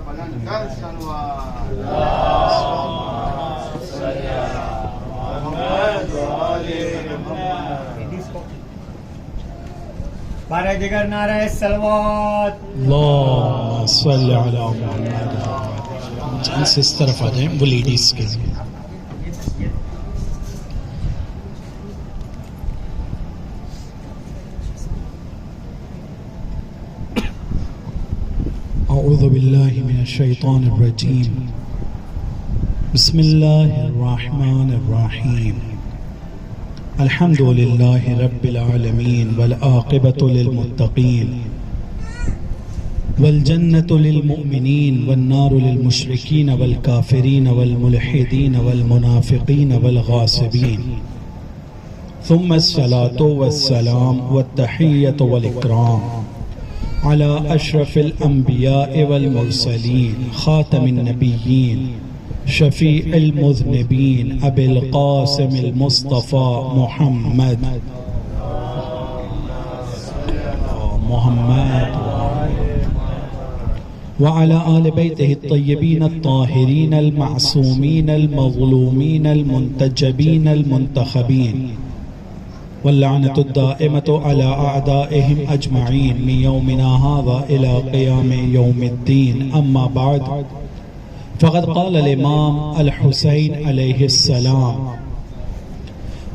بلند کر صلوات بارہ دیگر نعرہ صلوات اللہم صلی علی محمد. جنس اس طرف آ جائیں وہ لیڈیز کے لیے. اعوذ باللہ من الشیطان الرجیم. بسم اللہ الرحمن الرحیم. الحمد للہ رب العالمین والعاقبۃ للمتقین والجنۃ للمؤمنین والنار للمشرکین والکافرین والملحدین والمنافقین والغاصبین. ثم الصلاة والسلام والتحیۃ والاکرام على اشرف الانبیاء والمرسلین خاتم النبیین شفیع المذنبین ابی القاسم المصطفى محمد وعلى آل بيته الطيبين الطاهرين المعصومين المظلومين المنتجبين المنتخبين واللعنة الدائمة على أعدائهم أجمعين من يومنا هذا إلى قيام يوم الدين. أما بعد فقد قال الإمام الحسين عليه السلام: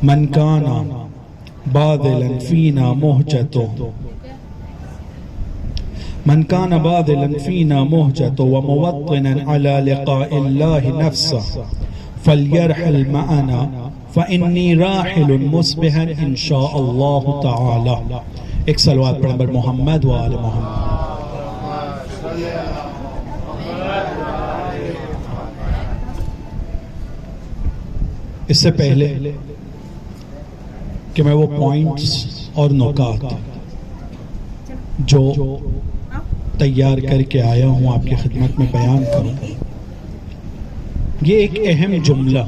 من كان باذلا فينا مهجته وموطنا على لقاء الله نفسه فليرحل معنا فإني راحل مصبحا إن شاء الله تعالى. ایک صلوات پڑھیں بر محمد و آل محمد. اس سے پہلے کہ میں وہ پوائنٹس اور نکات جو تیار کر کے آیا ہوں آپ کی خدمت میں بیان کروں، یہ ایک اہم جملہ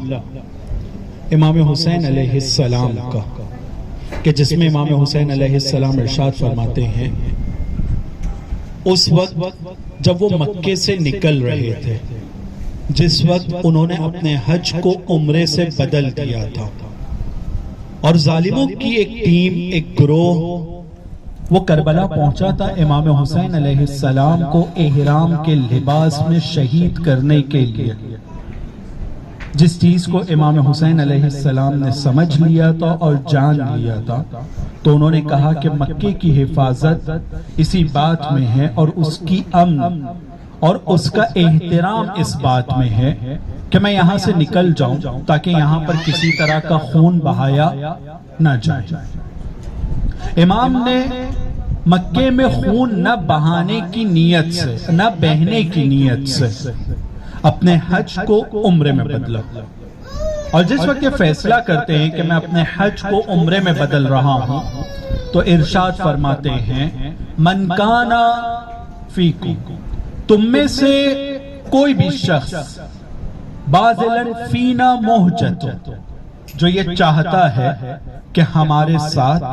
امام حسین علیہ السلام کا، کہ جس میں امام حسین علیہ السلام ارشاد فرماتے ہیں اس وقت جب وہ مکے سے نکل رہے تھے، جس وقت انہوں نے اپنے حج کو عمرے سے بدل دیا تھا، اور ظالموں کی ایک ٹیم، ایک گروہ وہ کربلا پہنچا تھا امام حسین علیہ السلام کو احرام کے لباس میں شہید کرنے کے لیے. جس چیز کو امام حسین علیہ السلام نے سمجھ لیا تھا اور جان لیا تھا، تو انہوں نے کہا کہ مکے کی حفاظت اسی بات میں ہے، اور اس کی امن اور اس کا احترام اس بات میں ہے کہ میں یہاں سے نکل جاؤں تاکہ یہاں پر کسی طرح کا خون بہایا نہ جائے. امام نے مکے میں خون نہ بہانے کی نیت سے، نہ بہنے کی نیت سے اپنے حج کو عمرے میں بدلا. اور جس وقت یہ فیصلہ کرتے ہیں کہ میں اپنے حج کو عمرے میں بدل رہا ہوں، تو ارشاد فرماتے ہیں: من کانا فیکم، تم میں سے کوئی بھی شخص باذلاً فینا محجت، جو یہ چاہتا ہے کہ ہمارے ساتھ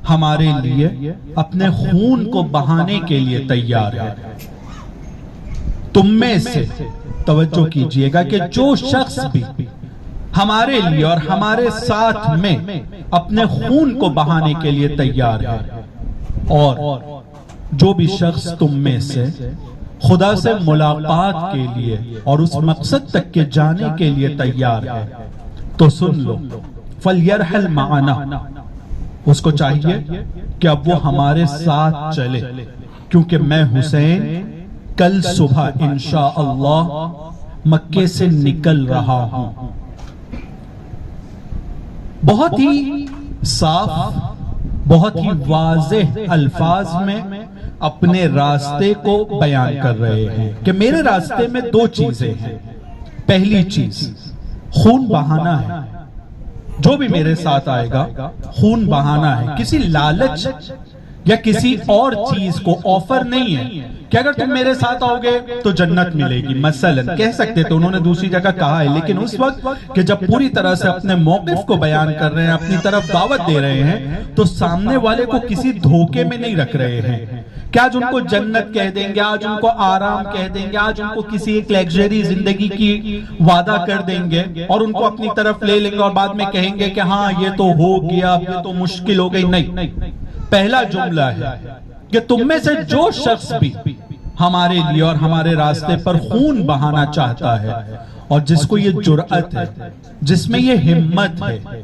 ہمارے لیے اپنے خون کو بہانے کے لیے تیار ہے. تم میں سے توجہ کیجئے گا کہ جو شخص بھی ہمارے لیے اور ہمارے ساتھ میں اپنے خون کو بہانے کے لیے تیار ہے، اور جو بھی شخص تم میں سے خدا سے ملاقات کے لیے اور اس مقصد تک کے جانے کے لیے تیار ہے، تو سن لو، فَلْيَرْحَلْ مَعَنَا، اس کو چاہیے کہ اب وہ ہمارے ساتھ چلے، کیونکہ میں حسین کل صبح انشاءاللہ مکے سے نکل رہا ہوں. بہت ہی صاف، بہت ہی واضح الفاظ میں اپنے راستے کو بیان کر رہے ہیں کہ میرے راستے میں دو چیزیں ہیں. پہلی چیز خون بہانا ہے، جو بھی میرے ساتھ آئے گا خون بہانا ہے. کسی لالچ یا کسی اور چیز کو آفر نہیں ہے کہ اگر تم میرے ساتھ آؤ گے تو جنت ملے گی، مثلا کہہ سکتے تو انہوں نے دوسری جگہ کہا ہے، لیکن اس وقت کہ جب پوری طرح سے اپنے موقف کو بیان کر رہے ہیں، اپنی طرف دعوت دے رہے ہیں، تو سامنے والے کو کسی دھوکے میں نہیں رکھ رہے ہیں کہ آج ان کو جنت کہہ دیں گے، آج ان کو آرام کہہ دیں گے، آج ان کو کسی ایک لیگزری زندگی کی وعدہ کر دیں گے اور ان کو اپنی طرف لے لیں گے اور بعد میں کہیں گے کہ ہاں یہ تو ہو گیا، یہ تو مشکل ہو گئی. نہیں، پہلا جملہ ہے کہ تم میں سے جو شخص بھی ہمارے لیے اور ہمارے راستے پر خون بہانا چاہتا ہے، اور جس کو یہ جرأت ہے، جس میں یہ ہمت ہے،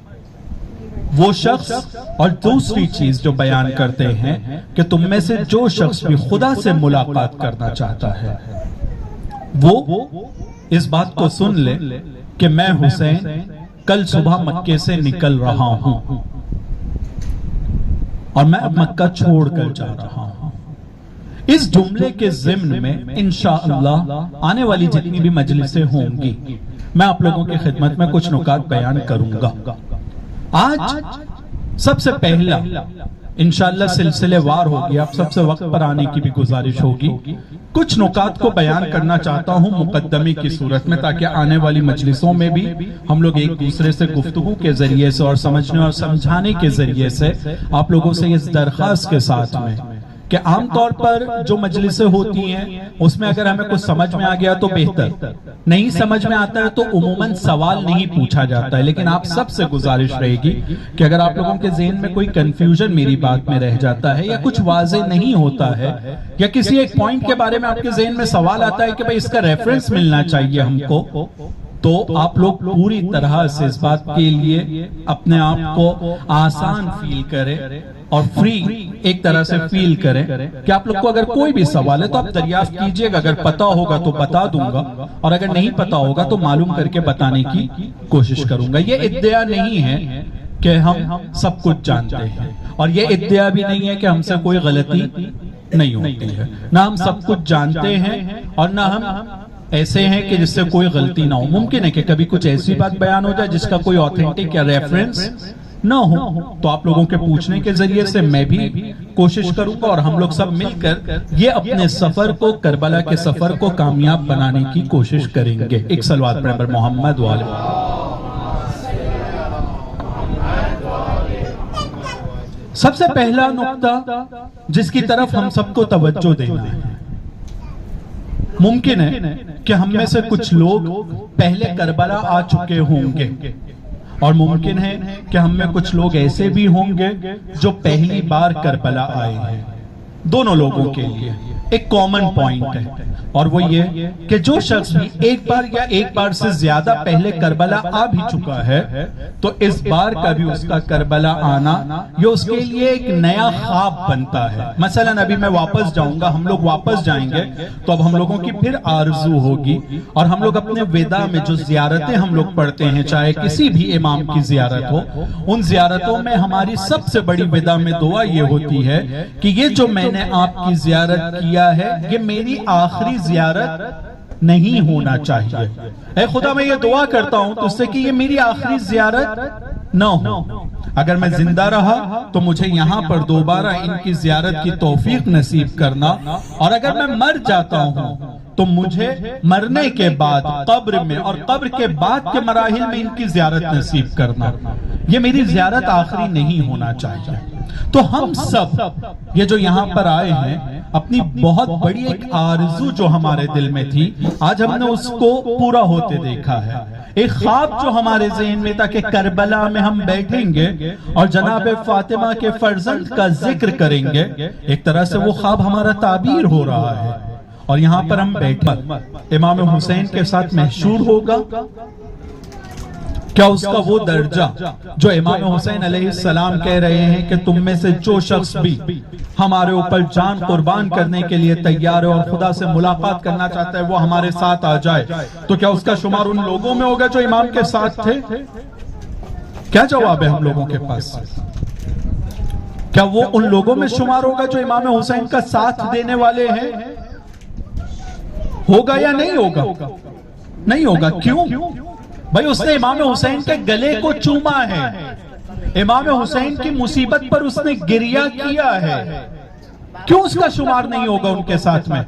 وہ شخص. اور دوسری چیز جو بیان کرتے ہیں کہ تم میں سے جو شخص بھی خدا سے ملاقات کرنا چاہتا ہے، وہ اس بات کو سن لے کہ میں حسین کل صبح مکے سے نکل رہا ہوں اور میں اب مکہ چھوڑ کر جا رہا ہوں. اس جملے کے ضمن میں انشاءاللہ آنے والی جتنی بھی مجلسیں ہوں گی، میں آپ لوگوں کی خدمت میں کچھ نکات بیان کروں گا. آج سب سے پہلا انشاءاللہ سلسلے وار ہوگی، آپ سب سے وقت پر آنے کی بھی گزارش ہوگی. کچھ نکات کو بیان کرنا چاہتا ہوں مقدمے کی صورت میں، تاکہ آنے والی مجلسوں میں بھی ہم لوگ ایک دوسرے سے گفتگو کے ذریعے سے اور سمجھنے اور سمجھانے کے ذریعے سے آپ لوگوں سے اس درخواست کے ساتھ میں کہ عام طور پر جو مجلسیں ہوتی ہیں اس میں اگر ہمیں کچھ سمجھ میں آ گیا تو بہتر، نہیں سمجھ میں آتا ہے تو عموماً سوال نہیں پوچھا جاتا ہے. لیکن آپ سب سے گزارش رہے گی کہ اگر آپ لوگوں کے ذہن میں کوئی کنفیوژن میری بات میں رہ جاتا ہے یا کچھ واضح نہیں ہوتا ہے یا کسی ایک پوائنٹ کے بارے میں آپ کے ذہن میں سوال آتا ہے کہ بھئی اس کا ریفرنس ملنا چاہیے ہم کو، تو آپ لوگ پوری طرح سے اس بات کے لیے اپنے آپ کو آسان فیل کریں اور فری ایک طرح سے فیل کریں کہ آپ لوگ کو اگر کوئی بھی سوال ہے تو آپ دریافت کیجئے گا. اگر پتا ہوگا تو بتا دوں گا اور اگر نہیں پتا ہوگا تو معلوم کر کے بتانے کی کوشش کروں گا. یہ ادعا نہیں ہے کہ ہم سب کچھ جانتے ہیں، اور یہ ادعا بھی نہیں ہے کہ ہم سے کوئی غلطی نہیں ہوتی ہے. نہ ہم سب کچھ جانتے ہیں اور نہ ہم ایسے ہیں کہ جس سے کوئی غلطی نہ ہو. ممکن ہے کہ کبھی کچھ ایسی بات بیان ہو جائے جس کا کوئی آتھینٹک یا ریفرنس نہ ہو، تو آپ لوگوں کے پوچھنے کے ذریعے سے میں بھی کوشش کروں گا اور ہم لوگ سب مل کر یہ اپنے سفر کو، کربلا کے سفر کو کامیاب بنانے کی کوشش کریں گے. ایک صلوات پر محمد والے. سب سے پہلا نقطہ جس کی طرف ہم سب کو توجہ دینا ہے، ممکن ہے کہ ہم میں سے کچھ لوگ پہلے کربلا آ چکے ہوں گے اور ممکن ہے کہ ہم میں کچھ لوگ ایسے بھی ہوں گے جو پہلی بار کربلا آئے ہیں. دونوں لوگوں کے لیے ایک کامن پوائنٹ ہے، اور وہ یہ کہ جو شخص بھی ایک بار یا ایک بار سے زیادہ پہلے کربلا آ بھی چکا ہے تو اس بار کا بھی اس کا کربلا آنا یہ اس کے لیے ایک نیا خواب بنتا ہے. مثلا ابھی میں واپس جاؤں گا، ہم لوگ واپس جائیں گے تو اب ہم لوگوں کی پھر آرزو ہوگی، اور ہم لوگ اپنے وداع میں جو زیارتیں ہم لوگ پڑھتے ہیں، چاہے کسی بھی امام کی زیارت ہو، ان زیارتوں میں ہماری سب سے بڑی وداع میں دعا یہ ہوتی ہے کہ یہ جو میں نے آپ کی زیارت کیا ہے یہ میری آخری زیارت نہیں ہونا چاہیے. اے خدا میں یہ دعا کرتا ہوں تجھ سے کہ یہ میری آخری زیارت نہ ہو. اگر میں زندہ رہا تو مجھے یہاں پر دوبارہ ان کی زیارت کی توفیق نصیب کرنا، اور اگر میں مر جاتا ہوں تو مجھے مرنے کے بعد قبر میں اور قبر کے بعد کے مراحل میں ان کی زیارت نصیب کرنا. یہ میری زیارت آخری نہیں ہونا چاہیے. تو ہم سب یہ جو یہاں پر آئے ہیں اپنی بہت بڑی ایک آرزو جو ہمارے دل میں تھی، آج ہم نے اس کو پورا ہوتے دیکھا ہے. ایک خواب جو ہمارے ذہن میں تھا کہ کربلا میں ہم بیٹھیں گے اور جناب فاطمہ کے فرزند کا ذکر کریں گے، ایک طرح سے وہ خواب ہمارا تعبیر ہو رہا ہے. اور یہاں پر ہم بیٹھے امام حسین کے ساتھ محشور ہوگا. کیا اس کا وہ درجہ جو امام حسین علیہ السلام کہہ رہے ہیں کہ تم میں سے جو شخص بھی ہمارے اوپر جان قربان کرنے کے لیے تیار ہے اور خدا سے ملاقات کرنا چاہتا ہے وہ ہمارے ساتھ آ جائے، تو کیا اس کا شمار ان لوگوں میں ہوگا جو امام کے ساتھ تھے؟ کیا جواب ہے ہم لوگوں کے پاس؟ کیا وہ ان لوگوں میں شمار ہوگا جو امام حسین کا ساتھ دینے والے ہیں؟ ہوگا یا نہیں ہوگا؟ نہیں ہوگا. کیوں؟ بھائی اس نے امام حسین کے گلے کو چوما ہے، امام حسین کی مصیبت پر اس نے گریہ کیا ہے. کیوں اس کا شمار نہیں ہوگا ان کے ساتھ میں؟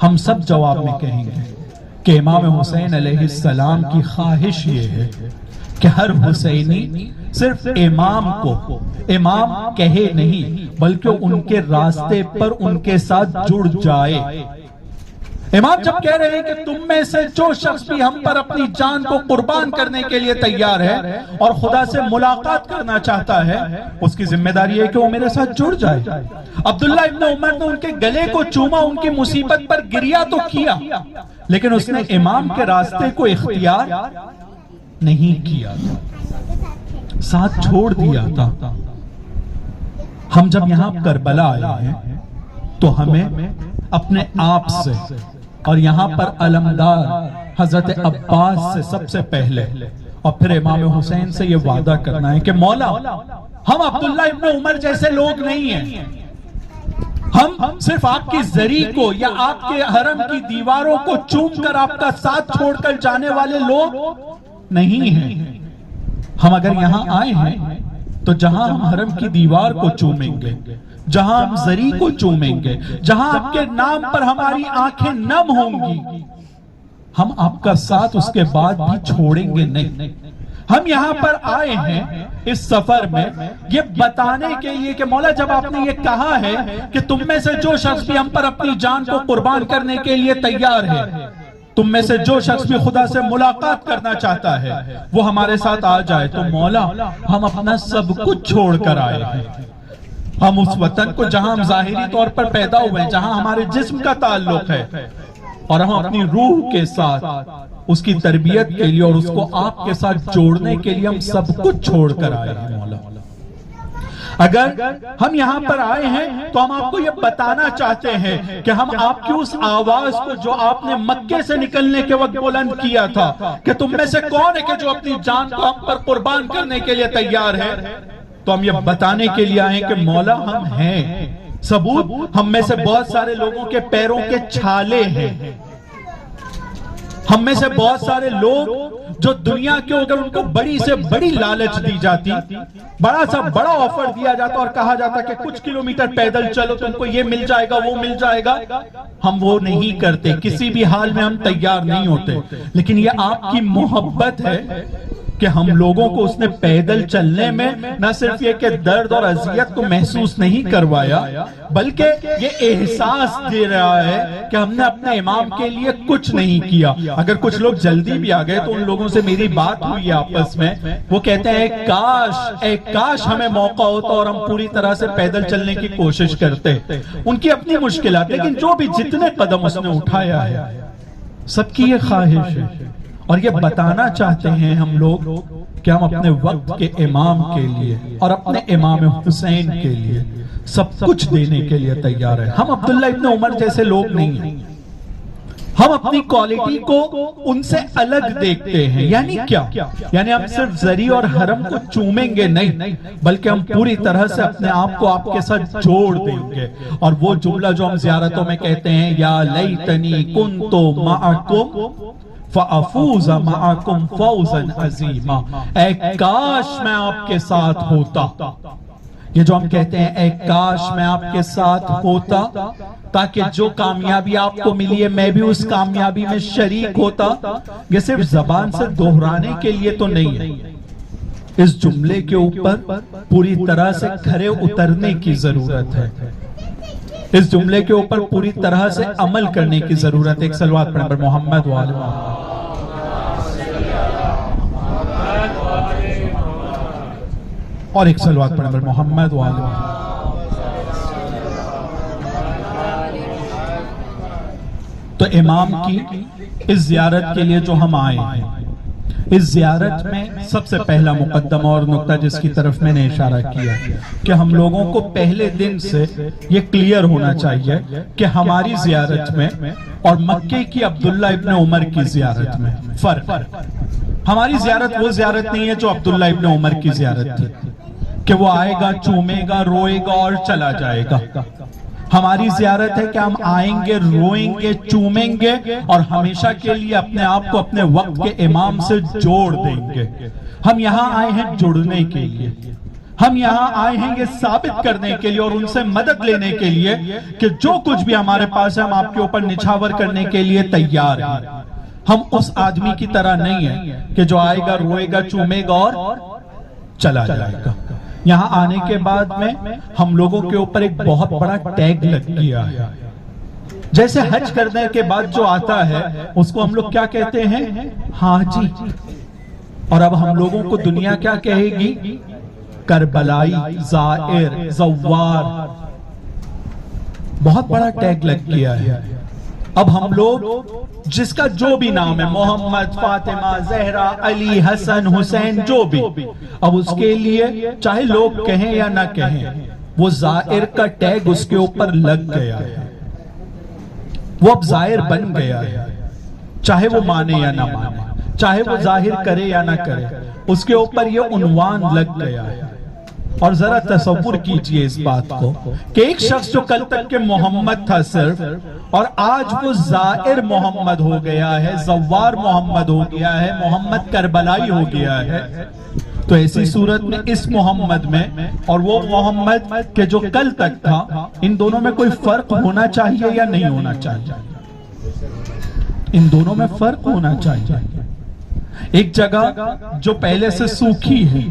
ہم سب جواب میں کہیں گے کہ امام حسین علیہ السلام کی خواہش یہ ہے کہ ہر حسینی صرف امام کو امام کہے نہیں بلکہ ان کے راستے پر ان کے ساتھ جڑ جائے۔ امام جب کہہ رہے ہیں کہ تم میں سے جو شخص بھی ہم پر اپنی جان کو قربان کرنے کے لیے تیار ہے اور خدا سے ملاقات کرنا چاہتا ہے، اس کی ذمہ داری ہے کہ وہ میرے ساتھ جڑ جائے۔ عبداللہ ابن عمر نے ان کے گلے کو چوما، ان کی مصیبت پر گریا تو کیا، لیکن اس نے امام کے راستے کو اختیار نہیں کیا، ساتھ چھوڑ دیا تھا۔ ہم جب یہاں کربلا آئے ہیں تو ہمیں اپنے آپ سے اور یہاں پر علمدار حضرت عباس سے سب سے پہلے اور پھر امام حسین سے یہ وعدہ کرنا ہے کہ مولا ہم عبداللہ ابن عمر جیسے لوگ نہیں ہیں، ہم صرف آپ کی زری کو یا آپ کے حرم کی دیواروں کو چوم کر آپ کا ساتھ چھوڑ کر جانے والے لوگ نہیں ہیں۔ ہم اگر یہاں آئے ہیں تو جہاں ہم حرم کی دیوار کو چومیں گے، جہاں ہم زری کو چومیں گے، جہاں آپ کے نام پر ہماری آنکھیں نم ہوں گی، ہم آپ کا ساتھ اس کے بعد بھی چھوڑیں گے نہیں۔ ہم یہاں پر آئے ہیں اس سفر میں یہ بتانے کے لیے کہ مولا جب آپ نے یہ کہا ہے کہ تم میں سے جو شخص بھی ہم پر اپنی جان کو قربان کرنے کے لیے تیار ہے، تم میں سے جو شخص بھی خدا سے ملاقات کرنا چاہتا ہے وہ ہمارے ساتھ آ جائے، تو مولا ہم اپنا سب کچھ چھوڑ کر آئے ہیں۔ ہم اس وطن کو جہاں ہم ظاہری طور پر پیدا ہوئے ہیں، جہاں ہمارے جسم کا تعلق ہے، اور ہم اپنی روح کے ساتھ اس کی تربیت کے لیے اور اس کو آپ کے ساتھ جوڑنے کے لیے ہم سب کچھ چھوڑ کر آئے ہیں مولا۔ اگر ہم یہاں پر آئے ہیں تو ہم آپ کو یہ بتانا چاہتے ہیں کہ ہم آپ کی اس آواز کو جو آپ نے مکے سے نکلنے کے وقت بلند کیا تھا کہ تم میں سے کون ہے کہ جو اپنی جان کو ہم پر قربان کرنے کے لیے تیار ہے، تو ہم یہ بتانے کے لیے آئے کہ مولا ہم ہیں۔ ثبوت ہم میں سے بہت سارے لوگوں کے پیروں کے چھالے ہیں، ہم میں سے بہت سارے لوگ جو دنیا کے اگر ان کو بڑی سے بڑی لالچ دی جاتی، بڑا سا بڑا آفر دیا جاتا اور کہا جاتا کہ کچھ کلومیٹر پیدل چلو تم کو یہ مل جائے گا وہ مل جائے گا، ہم وہ نہیں کرتے، کسی بھی حال میں ہم تیار نہیں ہوتے۔ لیکن یہ آپ کی محبت ہے کہ ہم لوگوں کو اس نے پیدل چلنے میں نہ صرف یہ کہ درد اور اذیت کو محسوس نہیں کروایا بلکہ یہ احساس دے رہا ہے کہ ہم نے اپنے امام کے لیے کچھ نہیں کیا۔ اگر کچھ لوگ جلدی بھی آ گئے تو ان لوگوں سے میری بات ہوئی آپس میں، وہ کہتے ہیں اے کاش ہمیں موقع ہوتا اور ہم پوری طرح سے پیدل چلنے کی کوشش کرتے۔ ان کی اپنی مشکلات، لیکن جو بھی جتنے قدم اس نے اٹھایا ہے سب کی یہ خواہش ہے اور یہ بتانا چاہتے ہیں ہم لوگ کہ ہم اپنے وقت کے امام کے لیے اور اپنے امام حسین کے لیے سب کچھ دینے کے لیے تیار ہیں۔ ہم عبداللہ ابن عمر جیسے لوگ نہیں ہیں، ہم اپنی کوالٹی کو ان سے الگ دیکھتے ہیں۔ یعنی کیا؟ یعنی ہم صرف زری اور حرم کو چومیں گے نہیں بلکہ ہم پوری طرح سے اپنے آپ کو آپ کے ساتھ جوڑ دیں گے۔ اور وہ جملہ جو ہم زیارتوں میں کہتے ہیں یا لیتنی کنتو معکم فَأَفُوزَ مَعَكُمْ فَوْزًا عَظِيمًا، اے کاش میں آپ کے ساتھ ہوتا۔ یہ جو ہم کہتے ہیں اے کاش میں آپ کے ساتھ ہوتا تاکہ جو کامیابی آپ کو ملی ہے میں بھی اس کامیابی میں شریک ہوتا، یہ صرف زبان سے دہرانے کے لیے تو نہیں ہے، اس جملے کے اوپر پوری طرح سے کھرے اترنے کی ضرورت ہے، اس جملے کے اوپر پوری طرح سے عمل کرنے کی ضرورت ہے۔ ایک صلوات پڑھیں پر محمد و آل محمد، اور ایک صلوات پڑھیں پر محمد و آل محمد۔ تو امام کی اس زیارت کے لیے جو ہم آئے ہیں، اس زیارت میں سب سے پہلا مقدمہ اور نقطہ جس کی طرف میں نے اشارہ کیا کہ ہم لوگوں کو پہلے دن سے یہ کلیئر ہونا چاہیے کہ ہماری زیارت میں اور مکے کی عبداللہ ابن عمر کی زیارت میں فرق۔ ہماری زیارت وہ زیارت نہیں ہے جو عبداللہ ابن عمر کی زیارت تھی کہ وہ آئے گا، چومے گا، روئے گا اور چلا جائے گا۔ ہماری زیارت ہے کہ ہم آئیں گے، روئیں گے، چومیں گے اور ہمیشہ کے لیے اپنے آپ کو اپنے وقت کے امام سے جوڑ دیں گے۔ ہم یہاں آئے ہیں جڑنے کے لیے، ہم یہاں آئے ہیں یہ ثابت کرنے کے لیے اور ان سے مدد لینے کے لیے کہ جو کچھ بھی ہمارے پاس ہے ہم آپ کے اوپر نچھاور کرنے کے لیے تیار ہیں۔ ہم اس آدمی کی طرح نہیں ہیں کہ جو آئے گا روئے گا چومے گا اور چلا جائے گا. یہاں آنے کے بعد میں ہم لوگوں کے اوپر ایک بہت بڑا ٹیگ لگ گیا ہے. جیسے حج کرنے کے بعد جو آتا ہے اس کو ہم لوگ کیا کہتے ہیں؟ حاجی. اور اب ہم لوگوں کو دنیا کیا کہے گی؟ کربلائی، زائر، زوار. بہت بڑا ٹیگ لگ گیا ہے. اب ہم لوگ جس کا جو بھی نام ہے، محمد، فاطمہ، زہرا، علی، حسن، حسین، جو بھی، اب اس کے لیے چاہے لوگ کہیں یا نہ کہیں، وہ زائر کا ٹیگ اس کے اوپر لگ گیا ہے. وہ اب زائر بن گیا ہے. چاہے وہ مانے یا نہ مانے، چاہے وہ ظاہر کرے یا نہ کرے، اس کے اوپر یہ عنوان لگ گیا ہے. اور ذرا تصور کیجئے اس بات کو کہ ایک شخص جو کل تک کے محمد تھا صرف، اور آج وہ زائر محمد ہو گیا ہے، زوار محمد ہو گیا ہے، محمد کربلائی ہو گیا ہے. تو ایسی صورت میں اس محمد میں اور وہ محمد کہ جو کل تک تھا، ان دونوں میں کوئی فرق ہونا چاہیے یا نہیں ہونا چاہیے؟ ان دونوں میں فرق ہونا چاہیے. ایک جگہ جو پہلے سے سوکھی ہے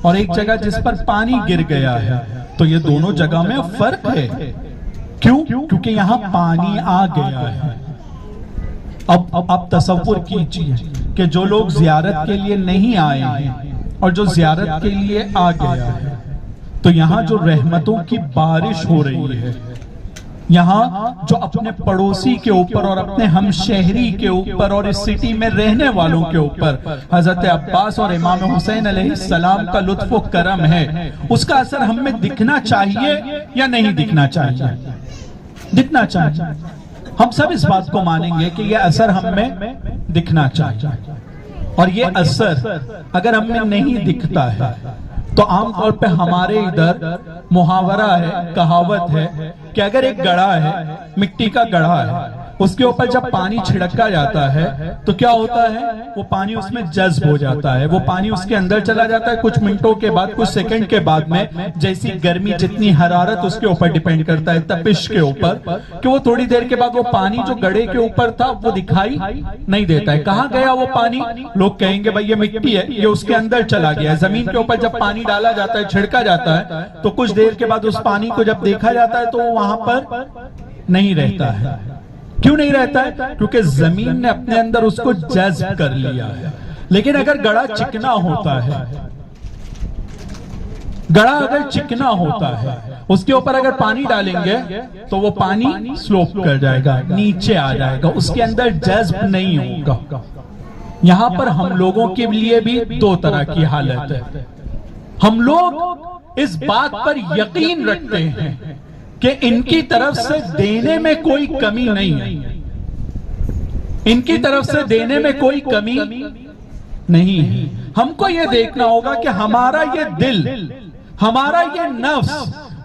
اور ایک جگہ جس پر پانی گر گیا ہے، تو یہ دونوں جگہ میں فرق ہے. کیوں؟ کیونکہ یہاں پانی آ گیا ہے. اب تصور کیجئے کہ جو لوگ زیارت کے لیے نہیں آئے ہیں اور جو زیارت کے لیے آ گیا ہے، تو یہاں جو رحمتوں کی بارش ہو رہی ہے، یہاں جو اپنے پڑوسی کے اوپر اور اپنے ہم شہری کے اوپر اور اس سٹی میں رہنے والوں کے اوپر حضرت عباس اور امام حسین علیہ السلام کا لطف و کرم ہے، اس کا اثر ہم میں دکھنا چاہیے یا نہیں دکھنا چاہیے؟ دکھنا چاہیے. ہم سب اس بات کو مانیں گے کہ یہ اثر ہم میں دکھنا چاہیے. اور یہ اثر اگر ہم میں نہیں دکھتا ہے تو عام طور پہ ہمارے ادھر محاورہ ہے، کہاوت ہے کہ اگر ایک گڑھا ہے، مٹی کا گڑھا ہے، اس کے اوپر جب پانی چھڑکا جاتا ہے تو کیا ہوتا ہے؟ وہ پانی اس میں جذب ہو جاتا ہے، وہ پانی اس کے اندر چلا جاتا ہے. کچھ منٹوں کے بعد، کچھ سیکنڈ کے بعد میں جیسی گرمی، جتنی حرارت اس کے اوپر ڈیپینڈ کرتا ہے، تپش کے اوپر، کہ وہ تھوڑی دیر کے بعد وہ پانی جو گڑھے کے اوپر تھا وہ دکھائی نہیں دیتا ہے. کہاں گیا وہ پانی؟ لوگ کہیں گے بھائی یہ مٹی ہے، یہ اس کے اندر چلا گیا ہے. زمین کے اوپر جب پانی ڈالا جاتا ہے، چھڑکا جاتا ہے، تو کچھ دیر کے بعد اس پانی کو جب دیکھا جاتا ہے تو وہ وہاں پر نہیں رہتا ہے. کیوں نہیں رہتا ہے؟ کیونکہ زمین نے اپنے اندر اس کو جذب کر لیا ہے. لیکن اگر گڑھا چکنا ہوتا ہے، گڑھا اگر چکنا ہوتا ہے، اس کے اوپر اگر پانی ڈالیں گے تو وہ پانی سلوپ کر جائے گا، نیچے آ جائے گا، اس کے اندر جذب نہیں ہوگا. یہاں پر ہم لوگوں کے لیے بھی دو طرح کی حالت ہے. ہم لوگ اس بات پر یقین رکھتے ہیں کہ ان کی طرف سے دینے میں کوئی کمی نہیں ہے، ان کی طرف سے دینے میں کوئی کمی نہیں ہے. ہم کو یہ دیکھنا ہوگا کہ ہمارا یہ دل، ہمارا یہ نفس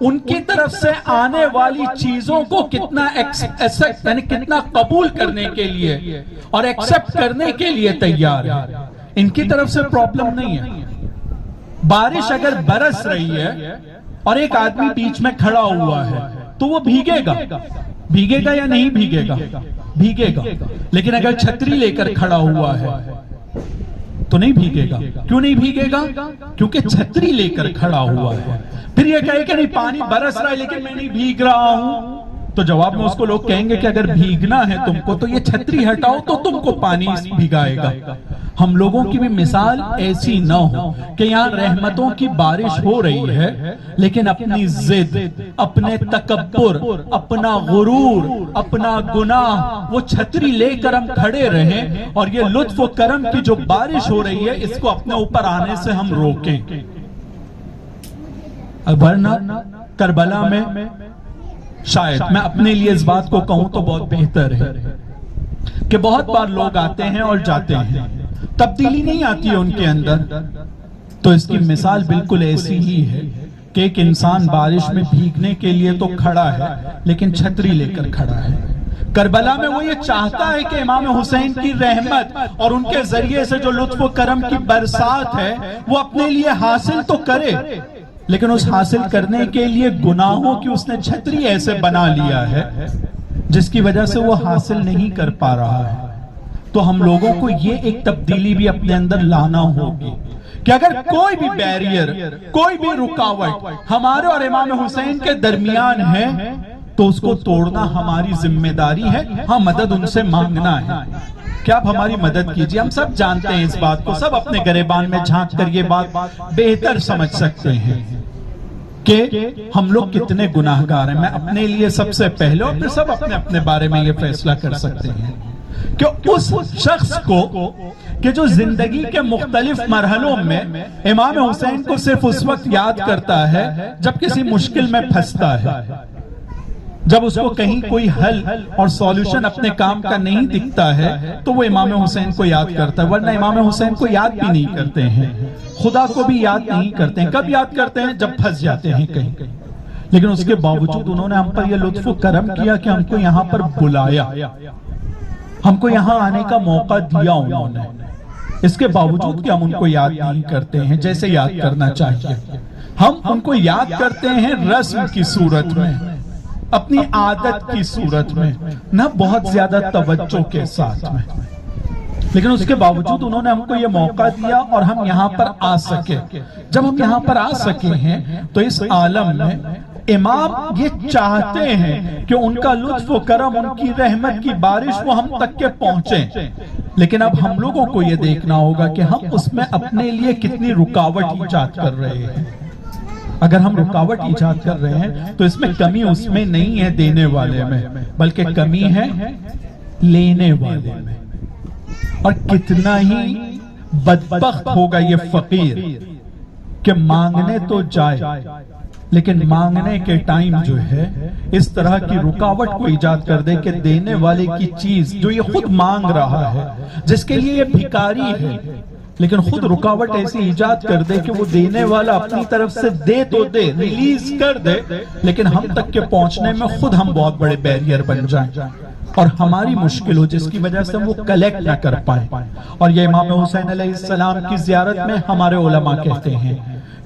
ان کی طرف سے آنے والی چیزوں کو کتنا یعنی کتنا قبول کرنے کے لیے اور ایکسپٹ کرنے کے لیے تیار ہے. ان کی طرف سے پرابلم نہیں ہے. بارش اگر برس رہی ہے اور ایک آدمی بیچ میں کھڑا ہوا ہے تو وہ بھیگے گا. بھیگے گا یا نہیں بھیگے گا؟ بھیگے گا. لیکن اگر چھتری لے کر کھڑا ہوا ہے تو نہیں بھیگے گا. کیوں نہیں بھیگے گا؟ کیونکہ چھتری لے کر کھڑا ہوا ہے. پھر یہ کہے کہ نہیں پانی برس رہا ہے لیکن میں نہیں بھیگ رہا ہوں، تو جواب میں اس کو لوگ کہیں گے کہ اگر بھیگنا ہے تم کو تو یہ چھتری ہٹاؤ تو تم کو پانی بھگائے گا. ہم لوگوں کی بھی مثال ایسی نہ ہو کہ یہاں رحمتوں کی بارش ہو رہی ہے لیکن اپنی ضد، اپنے تکبر، اپنا غرور، اپنا گناہ، وہ چھتری لے کر ہم کھڑے رہیں اور یہ لطف و کرم کی جو بارش ہو رہی ہے اس کو اپنے اوپر آنے سے ہم روکیں. ورنہ کربلا میں شاید میں اپنے لیے اس بات کو کہوں تو بہت بہتر ہے کہ بہت بار لوگ آتے ہیں اور جاتے ہیں، تبدیلی نہیں آتی ہے ان کے اندر. تو اس کی مثال بالکل ایسی ہی ہے کہ ایک انسان بارش میں بھیگنے کے لیے تو کھڑا ہے لیکن چھتری لے کر کھڑا ہے. کربلا میں وہ یہ چاہتا ہے کہ امام حسین کی رحمت اور ان کے ذریعے سے جو لطف و کرم کی برسات ہے وہ اپنے لیے حاصل تو کرے، لیکن اس حاصل کرنے کے لیے گناہوں کی اس نے چھتری ایسے بنا لیا ہے جس کی وجہ سے وہ حاصل نہیں کر پا رہا ہے. تو ہم لوگوں کو یہ ایک تبدیلی بھی اپنے اندر لانا ہوگی کہ اگر کوئی بھی بیریئر، کوئی بھی رکاوٹ ہمارے اور امام حسین کے درمیان ہے تو اس کو توڑنا ہماری ذمہ داری ہے. ہاں مدد ان سے مانگنا ہے کہ آپ ہماری مدد کیجئے. ہم سب جانتے ہیں اس بات کو، سب اپنے گریبان میں جھانک کر یہ بات بہتر سمجھ سکتے ہیں کہ ہم لوگ کتنے گناہگار ہیں. میں اپنے لیے سب سے پہلے اور پھر سب اپنے اپنے بارے میں یہ فیصلہ کر سکتے ہیں کہ اس شخص کو کہ جو زندگی کے مختلف مرحلوں میں امام حسین کو صرف اس وقت یاد کرتا ہے جب کسی مشکل میں پھنستا ہے، جب اس کو کہیں کوئی حل اور سولوشن اپنے کام کا نہیں دکھتا ہے تو وہ امام حسین کو یاد کرتا ہے. ورنہ امام حسین کو یاد بھی نہیں کرتے ہیں، خدا کو بھی یاد نہیں کرتے ہیں. کب یاد کرتے ہیں؟ جب پھنس جاتے ہیں کہیں. لیکن اس کے باوجود انہوں نے ہم پر یہ لطف و کرم کیا کہ ہم کو یہاں پر بلایا، ہم کو یہاں آنے کا موقع دیا انہوں نے. اس کے باوجود کہ ہم ان کو یاد نہیں کرتے ہیں جیسے یاد کرنا چاہیے. ہم ان کو یاد کرتے ہیں رسم کی صورت میں، اپنی عادت کی صورت میں، نہ بہت زیادہ توجہ کے ساتھ میں. لیکن اس کے باوجود انہوں نے ہم کو یہ موقع دیا اور ہم یہاں پر آ سکے. جب ہم یہاں پر آ سکے ہیں تو اس عالم میں امام یہ چاہتے ہیں کہ ان کا لطف و کرم، ان کی رحمت کی بارش وہ ہم تک کے پہنچیں. لیکن اب ہم لوگوں کو یہ دیکھنا ہوگا کہ ہم اس میں اپنے لیے کتنی رکاوٹ ایجاد کر رہے ہیں. اگر ہم رکاوٹ ایجاد کر رہے ہیں تو اس میں کمی اس میں نہیں ہے دینے والے میں، بلکہ کمی ہے لینے والے میں. اور کتنا ہی بدبخت ہوگا یہ فقیر کہ مانگنے تو جائے لیکن مانگنے کے ٹائم جو ہے اس طرح کی رکاوٹ کو ایجاد کر دے کہ دینے والے کی چیز جو یہ خود مانگ رہا ہے، جس کے لیے یہ بھکاری ہے، لیکن خود رکاوٹ ایسی ایجاد کر دے کہ وہ دینے والا اپنی طرف سے دے تو دے، ریلیز کر دے، لیکن ہم تک کے پہنچنے میں خود ہم بہت بڑے بیریئر بن جائیں اور ہماری مشکل ہو جس کی وجہ سے وہ کلیکٹ نہ کر پائیں. اور یہ امام حسین علیہ السلام کی زیارت میں ہمارے علماء کہتے ہیں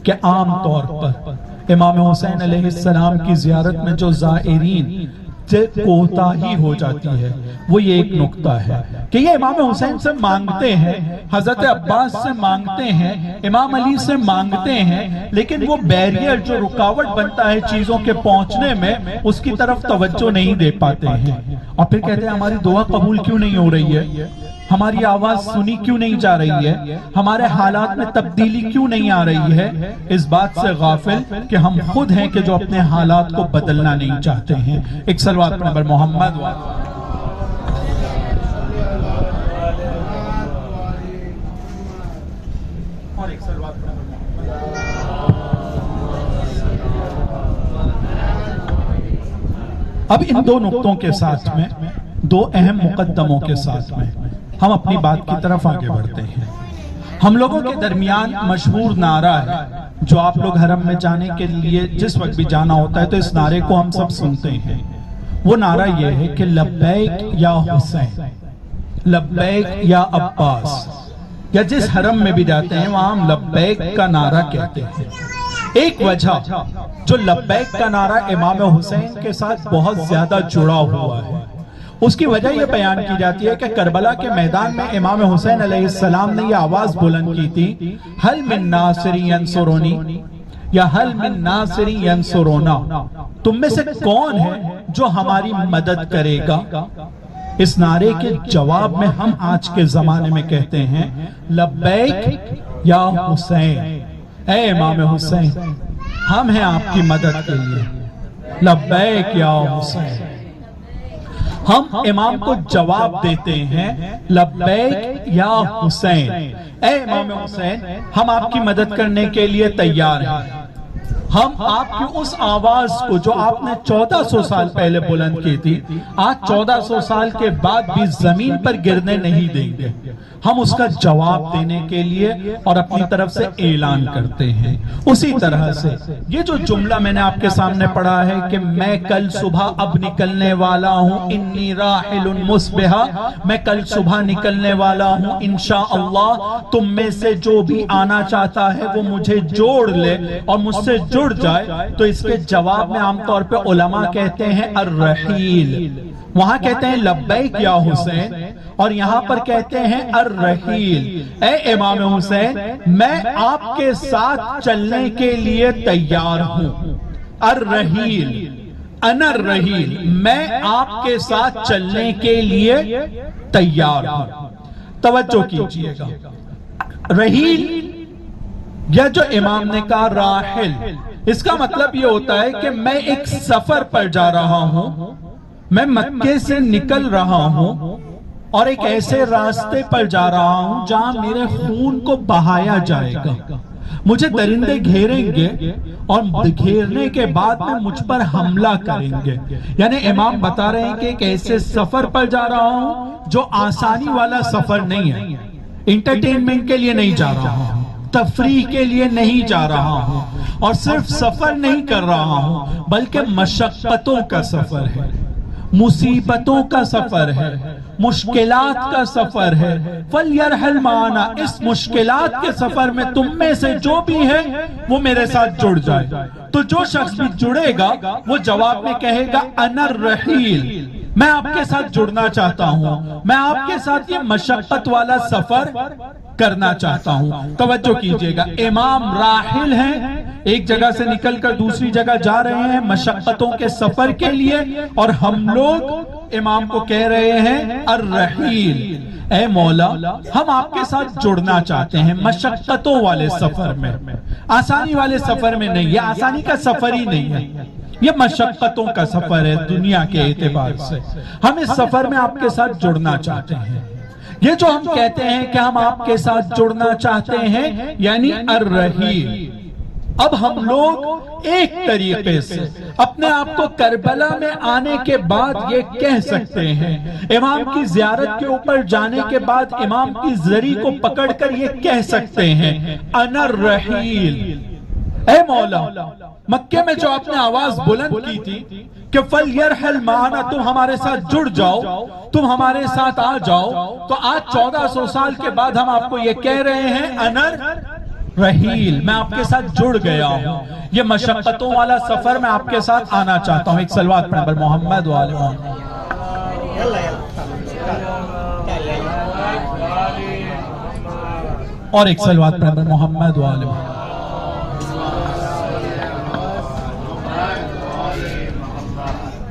کہ عام طور پر امام حسین علیہ السلام کی زیارت میں جو زائرین سے کوتاہی ہو جاتی ہے وہ یہ ایک نقطہ ہے کہ یہ امام حسین سے مانگتے ہیں، حضرت عباس سے مانگتے ہیں، امام علی سے مانگتے ہیں، لیکن وہ بیریئر جو رکاوٹ بنتا ہے چیزوں کے پہنچنے میں اس کی طرف توجہ نہیں دے پاتے ہیں. اور پھر کہتے ہیں ہماری دعا قبول کیوں نہیں ہو رہی ہے، ہماری آواز سنی کیوں نہیں جا رہی ہے، ہمارے حالات میں تبدیلی کیوں نہیں آ رہی ہے. اس بات سے غافل کہ ہم خود ہیں کہ جو اپنے حالات کو بدلنا نہیں چاہتے ہیں. ایک صلوات پر نبی محمد اور ایک صلوات پر نبی محمد. اب ان دو نقطوں کے ساتھ میں، دو اہم مقدموں کے ساتھ میں ہم اپنی بات کی طرف آگے بڑھتے ہیں. ہم لوگوں کے درمیان مشہور نعرہ ہے جو آپ لوگ حرم میں جانے کے لیے جس وقت بھی جانا ہوتا ہے تو اس نعرے کو ہم سب سنتے ہیں. وہ نعرہ یہ ہے کہ لبیک یا حسین، لبیک یا عباس. یا جس حرم میں بھی جاتے ہیں وہاں ہم لبیک کا نعرہ کہتے ہیں. ایک وجہ جو لبیک کا نعرہ امام حسین کے ساتھ بہت زیادہ جڑا ہوا ہے، اس کی وجہ یہ بیان کی جاتی ہے کہ کربلا کے میدان میں امام حسین علیہ السلام نے یہ آواز بلند کی تھی، حل من ناصر ینصرونی یا حل من ناصر ینصرونا، تم میں سے کون ہے جو ہماری مدد کرے گا. اس نعرے کے جواب میں ہم آج کے زمانے میں کہتے ہیں لبیک یا حسین، اے امام حسین ہم ہیں آپ کی مدد کے لیے، لبیک یا حسین. ہم امام کو جواب دیتے ہیں لبیک یا حسین، اے امام حسین ہم آپ کی مدد کرنے کے لیے تیار ہیں. ہم آپ کی اس آواز کو جو آپ نے 1400 سال پہلے بلند کی تھی آج 1400 سال کے بعد بھی زمین پر گرنے نہیں دیں گے. ہم اس کا جواب دینے کے لیے اور اپنی طرف سے اعلان کرتے ہیں. اسی طرح سے یہ جو جملہ میں نے آپ کے سامنے پڑھا ہے کہ میں کل صبح اب نکلنے والا ہوں، انی راحل مصبحا، میں کل صبح نکلنے والا ہوں انشاءاللہ. تم میں سے جو بھی آنا چاہتا ہے وہ مجھے جوڑ لے اور مجھ سے جڑ جڑ جائے تو اس کے جواب میں عام طور پہ علماء کہتے ہیں الرحیل. وہاں کہتے ہیں لبیک یا حسین، اور یہاں پر کہتے ہیں الرحیل. اے امام حسین میں آپ کے ساتھ چلنے کے لیے تیار ہوں. الرحیل انا الرحیل، میں آپ کے ساتھ چلنے کے لیے تیار ہوں. توجہ کیجئے گا، رحیل یا جو امام نے کہا راحل، اس کا مطلب یہ ہوتا ہے کہ میں ایک سفر پر جا رہا ہوں، میں مکے سے نکل رہا ہوں اور ایک ایسے راستے پر جا رہا ہوں جہاں میرے خون کو بہایا جائے گا. مجھے درندے گھیریں گے اور گھیرنے کے بعد میں مجھ پر حملہ کریں گے. یعنی امام بتا رہے ہیں کہ ایک ایسے سفر پر جا رہا ہوں جو آسانی والا سفر نہیں ہے. انٹرٹینمنٹ کے لیے نہیں جا رہا ہوں، تفریح کے لیے نہیں جا رہا ہوں، اور صرف سفر نہیں کر رہا ہوں بلکہ مشقتوں کا سفر ہے، مصیبتوں کا سفر ہے، مشکلات کا سفر ہے. فَلْيَرْحَلْ مَعَنَا، اس مشکلات کے سفر میں تم میں سے جو بھی ہے وہ میرے ساتھ جڑ جائے. تو جو شخص بھی جڑے گا وہ جواب میں کہے گا انا الرحیل، میں آپ کے ساتھ جڑنا چاہتا ہوں، میں آپ کے ساتھ یہ مشقت والا سفر کرنا چاہتا ہوں. توجہ کیجئے گا، امام راحل ہیں، ایک جگہ سے نکل کر دوسری جگہ جا رہے ہیں مشقتوں کے سفر کے لیے، اور ہم لوگ امام کو کہہ رہے ہیں الرحیل، اے مولا ہم آپ کے ساتھ جڑنا چاہتے ہیں مشقتوں والے سفر میں، آسانی والے سفر میں نہیں. یہ آسانی کا سفر ہی نہیں ہے، یہ مشقتوں کا سفر ہے دنیا کے اعتبار سے. ہم اس سفر میں آپ کے ساتھ جڑنا چاہتے ہیں. یہ جو ہم کہتے ہیں کہ ہم آپ کے ساتھ جڑنا چاہتے ہیں یعنی الرحیل. اب ہم لوگ ایک طریقے سے اپنے آپ کو کربلا میں آنے کے بعد یہ کہہ سکتے ہیں، امام کی زیارت کے اوپر جانے کے بعد امام کی زری کو پکڑ کر یہ کہہ سکتے ہیں انا الرحیل، اے مولا مکے میں جو آپ نے آواز بلند کی تھی کہ فَلْيَرْحَلْ مَعَنَا، تم ہمارے ساتھ جڑ جاؤ، تم ہمارے ساتھ آ جاؤ، تو آج 1400 سال کے بعد ہم آپ کو یہ کہہ رہے ہیں انا الرحیل، میں آپ کے ساتھ جڑ گیا ہوں، یہ مشقتوں والا سفر میں آپ کے ساتھ آنا چاہتا ہوں. ایک صلوات پڑھیں پر محمد و آل محمد، اور ایک صلوات پڑھیں پر محمد و آل محمد.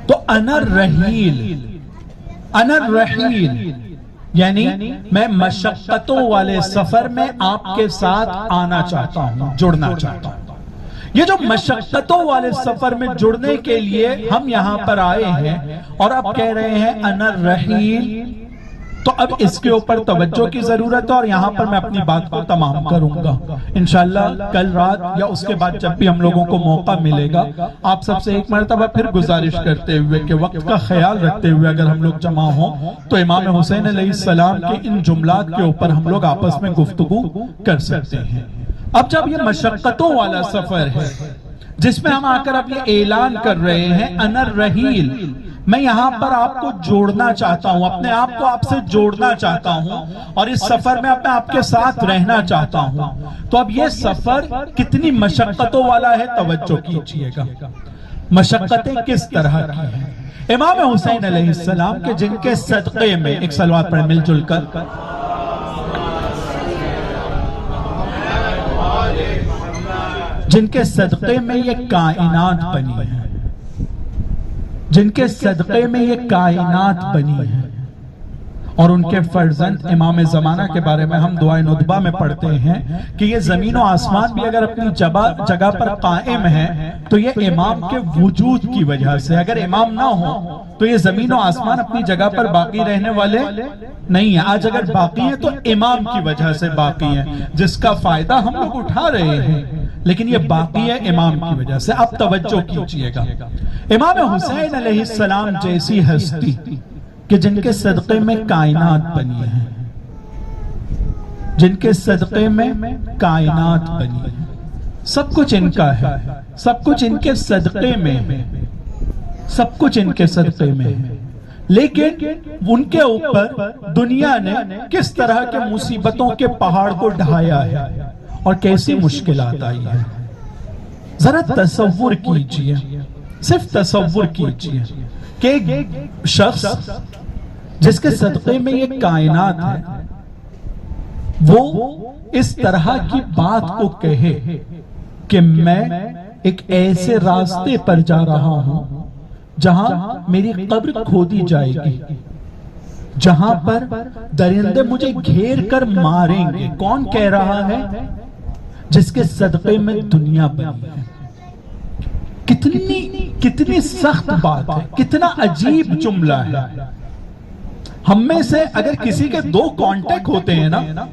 تو انا الرحیل، انا الرحیل یعنی میں مشقتوں والے سفر میں آپ کے ساتھ آنا چاہتا ہوں، جڑنا چاہتا ہوں. یہ جو مشقتوں والے سفر میں جڑنے کے لیے ہم یہاں پر آئے ہیں اور اب کہہ رہے ہیں انا الرحیل، تو اب اس کے اوپر توجہ کی ضرورت ہے اور یہاں پر میں اپنی بات کو تمام کروں گا انشاءاللہ. کل رات یا اس کے بعد جب بھی ہم لوگوں کو موقع ملے گا آپ سب سے ایک مرتبہ پھر گزارش کرتے ہوئے کہ وقت کا خیال رکھتے ہوئے اگر ہم لوگ جمع ہوں تو امام حسین علیہ السلام کے ان جملات کے اوپر ہم لوگ آپس میں گفتگو کر سکتے ہیں. اب جب یہ مشقتوں والا سفر ہے جس میں ہم آ کر اب یہ اعلان کر رہے ہیں انا الرحیل، میں یہاں پر آپ کو جوڑنا چاہتا ہوں، اپنے آپ کو آپ سے جوڑنا چاہتا ہوں اور اس سفر میں آپ کے ساتھ رہنا چاہتا ہوں. تو اب یہ سفر کتنی مشقتوں والا ہے توجہ کیجئے گا. مشقتیں کس طرح کی ہیں؟ امام حسین علیہ السلام کے جن کے صدقے میں، ایک صلوات پڑھیں مل جل کر، جن کے صدقے میں یہ کائنات بنی ہے، جن کے صدقے میں یہ کائنات بنی ہے، اور ان کے فرزند امام زمانہ کے بارے میں ہم دعائے ندبہ میں پڑھتے ہیں کہ یہ زمین و آسمان بھی اگر اپنی جگہ پر قائم ہے تو یہ امام کے وجود کی وجہ سے، اگر امام نہ ہو تو یہ زمین و آسمان اپنی جگہ پر باقی رہنے والے نہیں ہیں. آج اگر باقی ہیں تو امام کی وجہ سے باقی ہیں، جس کا فائدہ ہم لوگ اٹھا رہے ہیں، لیکن یہ باقی ہے امام کی وجہ سے. اب توجہ کیجئے گا، امام حسین علیہ السلام جیسی ہستی کہ جن کے صدقے میں کائنات بنی ہے، جن کے صدقے میں کائنات بنی ہے، سب کچھ ان کا ہے، سب کچھ ان کے صدقے میں ہے، سب کچھ ان کے صدقے میں ہے، لیکن ان کے اوپر دنیا نے کس طرح کے مصیبتوں کے پہاڑ کو ڈھایا ہے اور کیسی مشکلات آئی ہیں. ذرا تصور کیجئے، صرف تصور کیجئے کہ ایک شخص جس کے صدقے میں یہ کائنات ہے وہ اس طرح کی بات کو کہے کہ میں ایک ایسے راستے پر جا رہا ہوں جہاں میری قبر کھودی جائے گی، جہاں پر درندے مجھے گھیر کر ماریں گے۔ کون کہہ رہا ہے؟ جس کے صدقے میں دنیا بنی ہے۔ کتنی سخت بات ہے، کتنا عجیب جملہ ہے۔ ہم میں سے اگر کسی کے 2 کانٹیکٹ ہوتے ہیں نا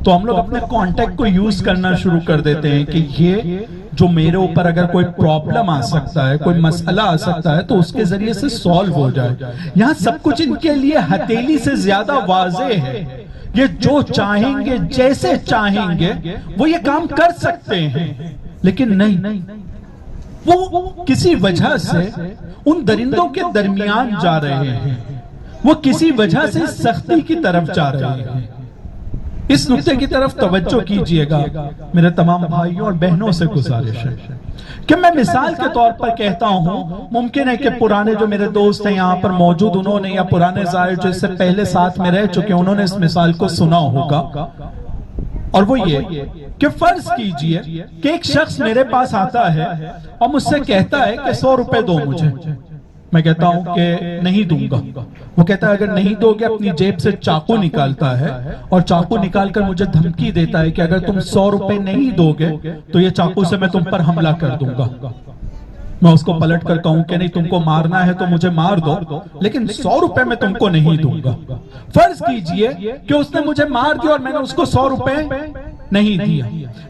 تو ہم لوگ اپنے کانٹیکٹ کو یوز کرنا شروع کر دیتے ہیں کہ یہ جو میرے اوپر اگر کوئی پرابلم آ سکتا ہے، کوئی مسئلہ آ سکتا ہے تو اس کے ذریعے سے سولو ہو جائے۔ یہاں سب کچھ ان کے لیے ہتھیلی سے زیادہ واضح ہے۔ یہ جو چاہیں گے، جیسے چاہیں گے وہ یہ کام کر سکتے ہیں، لیکن نہیں، وہ کسی وجہ سے ان درندوں کے درمیان جا رہے ہیں، وہ کسی وجہ سے سختی کی طرف جا رہے ہیں۔ اس نقطے کی طرف توجہ کیجئے گا میرے تمام بھائیوں اور بہنوں سے گزارش ہے کہ میں مثال کے طور پر کہتا ہوں، ممکن ہے کہ پرانے جو میرے دوست ہیں یہاں پر موجود، انہوں نے یا پرانے ظاہر جو اس سے پہلے ساتھ میں رہ چکے انہوں نے اس مثال کو سنا ہوگا، اور وہ یہ کہ فرض کیجئے کہ ایک شخص میرے پاس آتا ہے اور مجھ سے کہتا ہے کہ 100 روپے دو مجھے۔ میں کہتا ہوں کہ نہیں دوں گا۔ وہ کہتا ہے اگر نہیں دو گے، اپنی جیب سے چاقو نکالتا ہے اور چاقو نکال کر مجھے دھمکی دیتا ہے کہ اگر تم 100 روپے نہیں دو گے تو یہ چاقو سے میں تم پر حملہ کر دوں گا۔ میں اس کو پلٹ کر کہوں کہ نہیں، تم کو مارنا ہے تو مجھے مار دو، لیکن 100 روپے میں تم کو نہیں دوں گا۔ فرض کیجئے کہ اس نے مجھے مار دیا اور میں نے اس کو 100 روپے نہیں دیا۔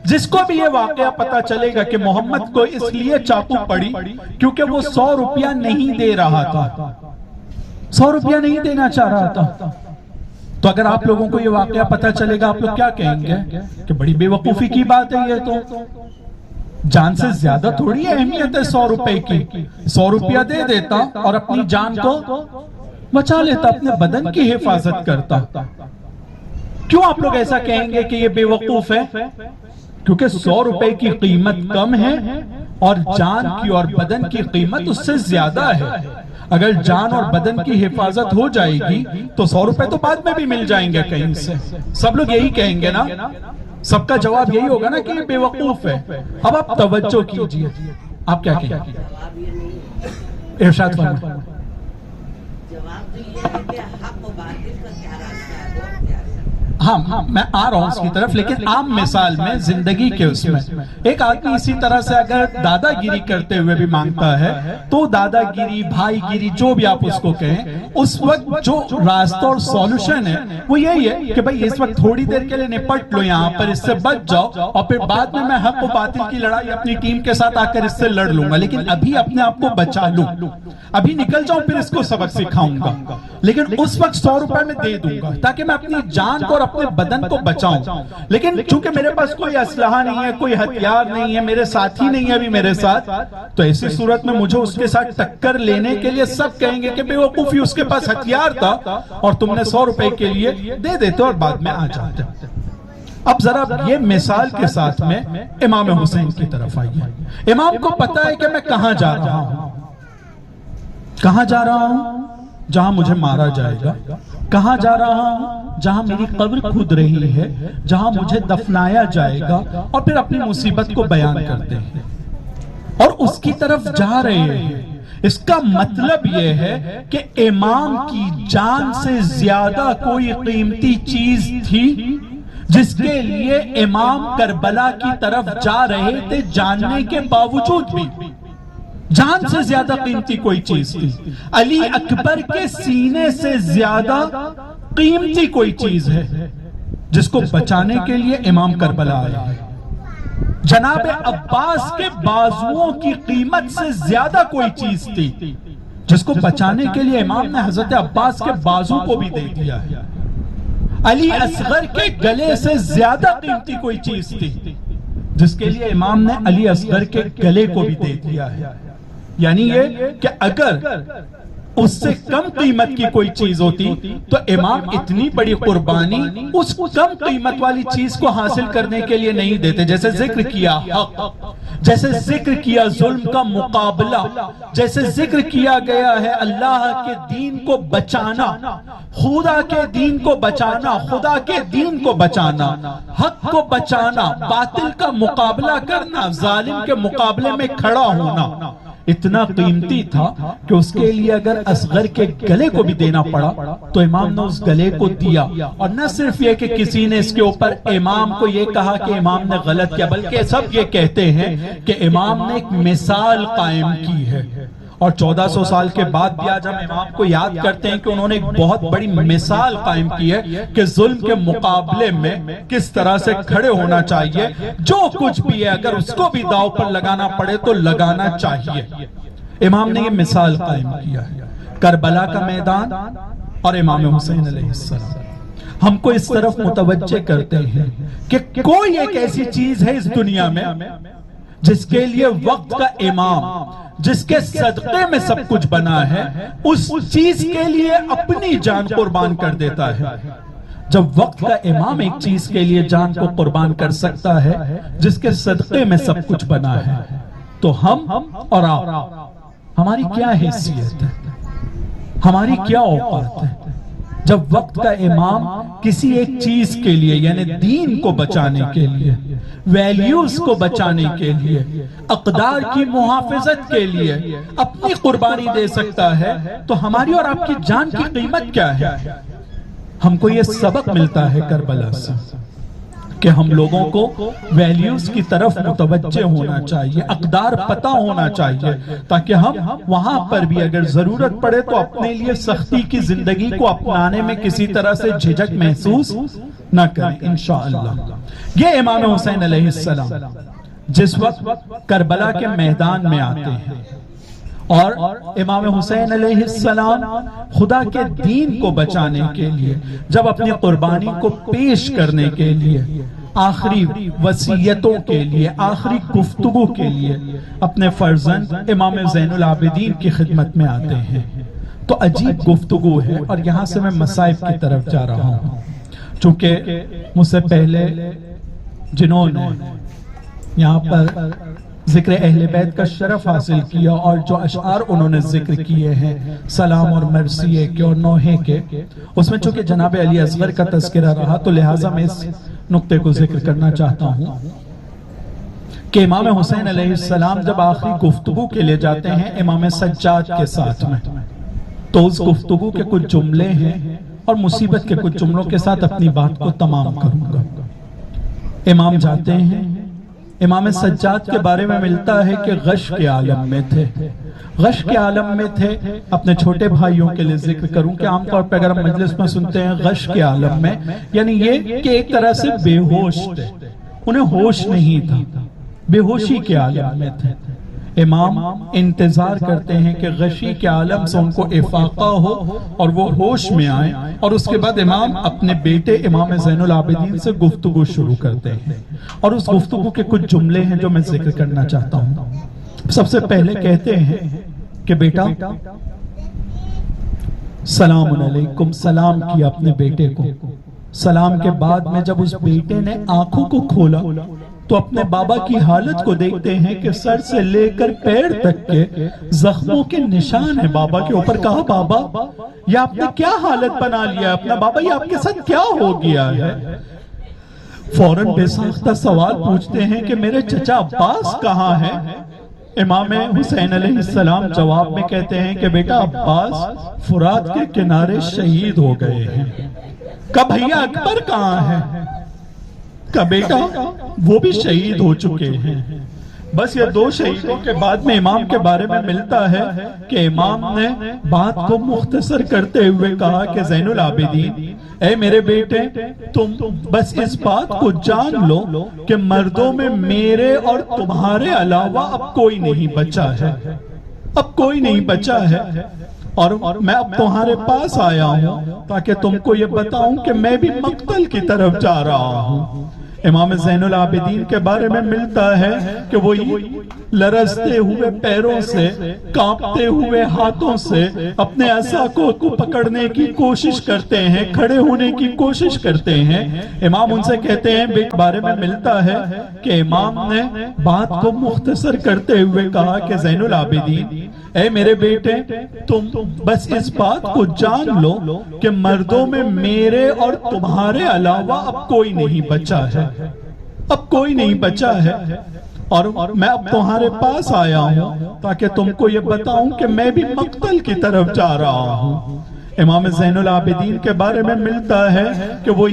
جس کو بھی یہ واقعہ پتا چلے گا کہ محمد کو اس لیے چاقو پڑی کیونکہ وہ 100 روپیہ نہیں دے رہا تھا، 100 روپیہ نہیں دینا چاہ رہا تھا، تو اگر آپ لوگوں کو یہ واقعہ پتا چلے گا آپ لوگ کیا کہیں گے کہ بڑی بے وقوفی کی بات ہے، یہ تو جان سے زیادہ تھوڑی اہمیت ہے 100 روپے کی۔ 100 روپیہ دے دیتا اور اپنی جان کو بچا لیتا، اپنے بدن کی حفاظت کرتا۔ کیوں آپ لوگ ایسا کہیں گے کہ یہ بے وقوف ہے؟ کیونکہ 100 روپے کی قیمت کم ہے اور جان کی اور بدن کی قیمت اس سے زیادہ ہے۔ اگر جان اور بدن کی حفاظت ہو جائے گی تو 100 روپے تو بعد میں بھی مل جائیں گے کہیں سے۔ سب لوگ یہی کہیں گے نا، سب کا جواب یہی ہوگا نا کہ یہ بے وقوف ہے۔ اب آپ توجہ کیجئے، آپ کیا کہیں گے؟ ارشاد فرمائیں۔ جواب تو یہ ہے کہ حق و باطل کا کیا راستہ ہے، وہ کیا ہے؟ ہاں میں آ رہا ہوں اس کی طرف، لیکن عام مثال میں زندگی کے اس میں ایک آدمی اسی طرح سے اگر دادا گیری کرتے ہوئے بھی مانگتا ہے تو دادا گیری، بھائی گیری، جو بھی آپ اس کو کہیں، اس وقت جو راستہ اور سولوشن ہے وہ یہی ہے کہ بھئی اس وقت تھوڑی دیر کے لیے نپٹ لو یہاں پر، اس سے بچ جاؤ اور پھر بعد میں حق و باطل کی لڑائی اپنی ٹیم کے ساتھ آ کر اس سے لڑ لوں گا، لیکن ابھی اپنے آپ کو بچا لوں، ابھی نکل جاؤں پھر اس کو سبق سکھاؤں گا، لیکن اس وقت 100 روپے میں دے دوں گا تاکہ میں اپنی جان کو اور اپنے بدن کو بچاؤں۔ لیکن چونکہ میرے پاس کوئی اسلحہ نہیں ہے، کوئی ہتھیار نہیں ہے، میرے ساتھی نہیں ہے ابھی میرے ساتھ، تو ایسی صورت میں مجھے اس کے ساتھ ٹکر لینے کے لیے سب کہیں گے کہ بے وقوفی، اس کے پاس ہتھیار تھا اور تم نے 100 روپے کے لیے دے دیتے اور بعد میں آ جاتے۔ اب ذرا یہ مثال کے ساتھ میں امام حسین کی طرف آئیے۔ امام کو پتا ہے کہ میں کہاں جا رہا ہوں، کہاں جا رہا ہوں؟ جہاں مجھے مارا جائے گا۔ کہاں جا رہا ہوں؟ جہاں میری قبر کھود رہی ہے، جہاں مجھے دفنایا جائے گا، اور پھر اپنی مصیبت کو بیان کرتے ہیں اور اس کی طرف جا رہے ہیں۔ اس کا مطلب یہ ہے کہ امام کی جان سے زیادہ کوئی قیمتی چیز تھی جس کے لیے امام کربلا کی طرف جا رہے تھے، جاننے کے باوجود بھی جان سے زیادہ قیمتی کوئی چیز تھی۔ علی اکبر کے سینے سے زیادہ قیمتی کوئی چیز ہے جس کو بچانے کے لیے امام کربلا آیا ہے۔ جناب عباس کے بازوؤں کی قیمت سے زیادہ کوئی چیز تھی جس کو بچانے کے لیے امام نے حضرت عباس کے بازو کو بھی دے دیا ہے۔ علی اصغر کے گلے سے زیادہ قیمتی کوئی چیز تھی جس کے لیے امام نے علی اصغر کے گلے کو بھی دے دیا ہے۔ یعنی یہ کہ اگر اس سے کم قیمت کی کوئی چیز ہوتی تو امام اتنی بڑی قربانی اس کم قیمت والی چیز کو حاصل کرنے کے لیے نہیں دیتے. جیسے ذکر کیا حق، جیسے ذکر کیا ظلم کا مقابلہ، جیسے ذکر کیا گیا ہے اللہ کے دین کو بچانا، خدا کے دین کو بچانا، خدا کے دین کو بچانا، حق کو بچانا، باطل کا مقابلہ کرنا، ظالم کے مقابلے میں کھڑا ہونا اتنا قیمتی تھا کہ اس کے لیے اگر اصغر کے گلے کو بھی دینا پڑا تو امام نے اس گلے کو دیا. اور نہ صرف یہ کہ کسی نے اس کے اوپر امام کو یہ کہا کہ امام نے غلط کیا، بلکہ سب یہ کہتے ہیں کہ امام نے ایک مثال قائم کی ہے. اور 1400 سال کے بعد بھی آج ہم امام کو یاد کرتے ہیں کہ انہوں نے ایک بہت بڑی مثال قائم کی ہے کہ ظلم کے مقابلے میں کس طرح سے کھڑے ہونا چاہیے. جو کچھ بھی ہے اگر اس کو بھی داؤ پر لگانا پڑے تو لگانا چاہیے. امام نے یہ مثال قائم کیا ہے. کربلا کا میدان اور امام حسین علیہ السلام ہم کو اس طرف متوجہ کرتے ہیں کہ کوئی ایک ایسی چیز ہے اس دنیا میں جس کے لیے وقت کا امام، جس کے صدقے میں سب کچھ بنا ہے، اس چیز کے لیے اپنی جان قربان کر دیتا ہے. جب وقت کا امام ایک چیز کے لیے جان کو قربان کر سکتا ہے جس کے صدقے میں سب کچھ بنا ہے، تو ہم اور آپ، ہماری کیا حیثیت ہے، ہماری کیا اوقات ہے؟ جب وقت کا امام کسی ایک چیز کے لیے یعنی دین کو بچانے کے لیے، ویلیوز کو بچانے کے لیے، اقدار کی محافظت کے لیے اپنی قربانی دے سکتا ہے تو ہماری اور آپ کی جان کی قیمت کیا ہے؟ ہم کو یہ سبق ملتا ہے کربلا سے کہ ہم لوگوں کو ویلیوز کی طرف متوجہ ہونا چاہیے، اقدار پتہ ہونا چاہیے، تاکہ ہم وہاں پر بھی اگر ضرورت پڑے تو اپنے لیے سختی کی زندگی کو اپنانے میں کسی طرح سے جھجک محسوس نہ کریں انشاءاللہ. یہ امام حسین علیہ السلام جس وقت کربلا کے میدان میں آتے ہیں اور امام حسین علیہ السلام خدا کے دین کو بچانے کے لیے جب اپنی قربانی کو پیش کرنے کے لیے، آخری وصیتوں کے لیے، آخری گفتگو کے لیے اپنے فرزند امام زین العابدین کی خدمت میں آتے ہیں تو عجیب گفتگو ہے. اور یہاں سے میں مصائب کی طرف جا رہا ہوں، چونکہ مجھ سے پہلے جنہوں نے یہاں پر ذکر اہل بیت کا شرف حاصل کیا اور جو اشعار انہوں نے ذکر کیے ہیں سلام اور مرثیے کے اور نوحے کے، اس میں چونکہ جناب علی اصغر کا تذکرہ رہا تو لہٰذا میں اس نقطے کو ذکر کرنا چاہتا ہوں کہ امام حسین علیہ السلام جب آخری گفتگو کے لے جاتے ہیں امام سجاد کے ساتھ میں، تو اس گفتگو کے کچھ جملے ہیں اور مصیبت کے کچھ جملوں کے ساتھ اپنی بات کو تمام کروں گا. امام جاتے ہیں، امام سجاد کے بارے میں ملتا ہے کہ غش کے عالم میں تھے، غش کے عالم میں تھے. اپنے چھوٹے بھائیوں کے لئے ذکر کروں کہ عام طور پہ اگر ہم مجلس میں سنتے ہیں غش کے عالم میں، یعنی یہ کہ ایک طرح سے بے ہوش تھے، انہیں ہوش نہیں تھا، بے ہوشی کے عالم میں تھے. امام انتظار کرتے ہیں کہ غشی کے عالم سے ان کو افاقہ ہو اور وہ ہوش میں آئیں، اور اس کے بعد امام اپنے بیٹے امام زین العابدین سے گفتگو شروع کرتے ہیں. اور اس گفتگو کے کچھ جملے ہیں جو میں ذکر کرنا چاہتا ہوں. سب سے پہلے کہتے ہیں کہ بیٹا سلام علیکم، سلام کیا اپنے بیٹے کو. سلام کے بعد میں جب اس بیٹے نے آنکھوں کو کھولا تو اپنے بابا کی حالت کو دیکھتے ہیں کہ سر سے لے کر پیر تک کے زخموں کے نشان ہیں بابا کے اوپر. کہا بابا یہ آپ نے کیا حالت بنا لیا اپنا، بابا یہ آپ کے ساتھ کیا ہو گیا ہے؟ فوراً بے ساختہ سوال پوچھتے ہیں کہ میرے چچا عباس کہاں ہے؟ امام حسین علیہ السلام جواب میں کہتے ہیں کہ بیٹا عباس فرات کے کنارے شہید ہو گئے ہیں. کہ بھیا اکبر کہاں ہے؟ کہ بیٹا وہ بھی شہید ہو چکے ہیں. بس یہ دو شہیدوں کے بعد میں امام کے بارے میں ملتا ہے کہ امام نے بات کو مختصر کرتے ہوئے کہا کہ زین العابدین اے میرے بیٹے تم بس اس بات کو جان لو کہ مردوں میں میرے اور تمہارے علاوہ اب کوئی نہیں بچا ہے، اب کوئی نہیں بچا ہے. اور میں اب تمہارے پاس آیا ہوں تاکہ تم کو یہ بتاؤں کہ میں بھی مقتل کی طرف جا رہا ہوں. امام زین العابدین کے بارے میں ملتا ہے کہ وہ لرزتے ہوئے پیروں سے، کانپتے ہوئے ہاتھوں سے اپنے عصا کو پکڑنے کی کوشش کرتے ہیں، کھڑے ہونے کی کوشش کرتے ہیں۔ امام ان سے کہتے ہیں، بارے میں ملتا ہے کہ امام نے بات کو مختصر کرتے ہوئے کہا کہ زین العابدین، اے میرے بیٹے، تم بس اس بات کو جان لو کہ مردوں میں میرے اور تمہارے علاوہ اب کوئی نہیں بچا ہے، اب کوئی نہیں بچا ہے، اور میں اب تمہارے پاس آیا ہوں تاکہ تم کو یہ بتاؤں کہ میں بھی مقتل کی طرف جا رہا ہوں۔ امام زین العابدین کے بارے میں ملتا ہے کہ وہ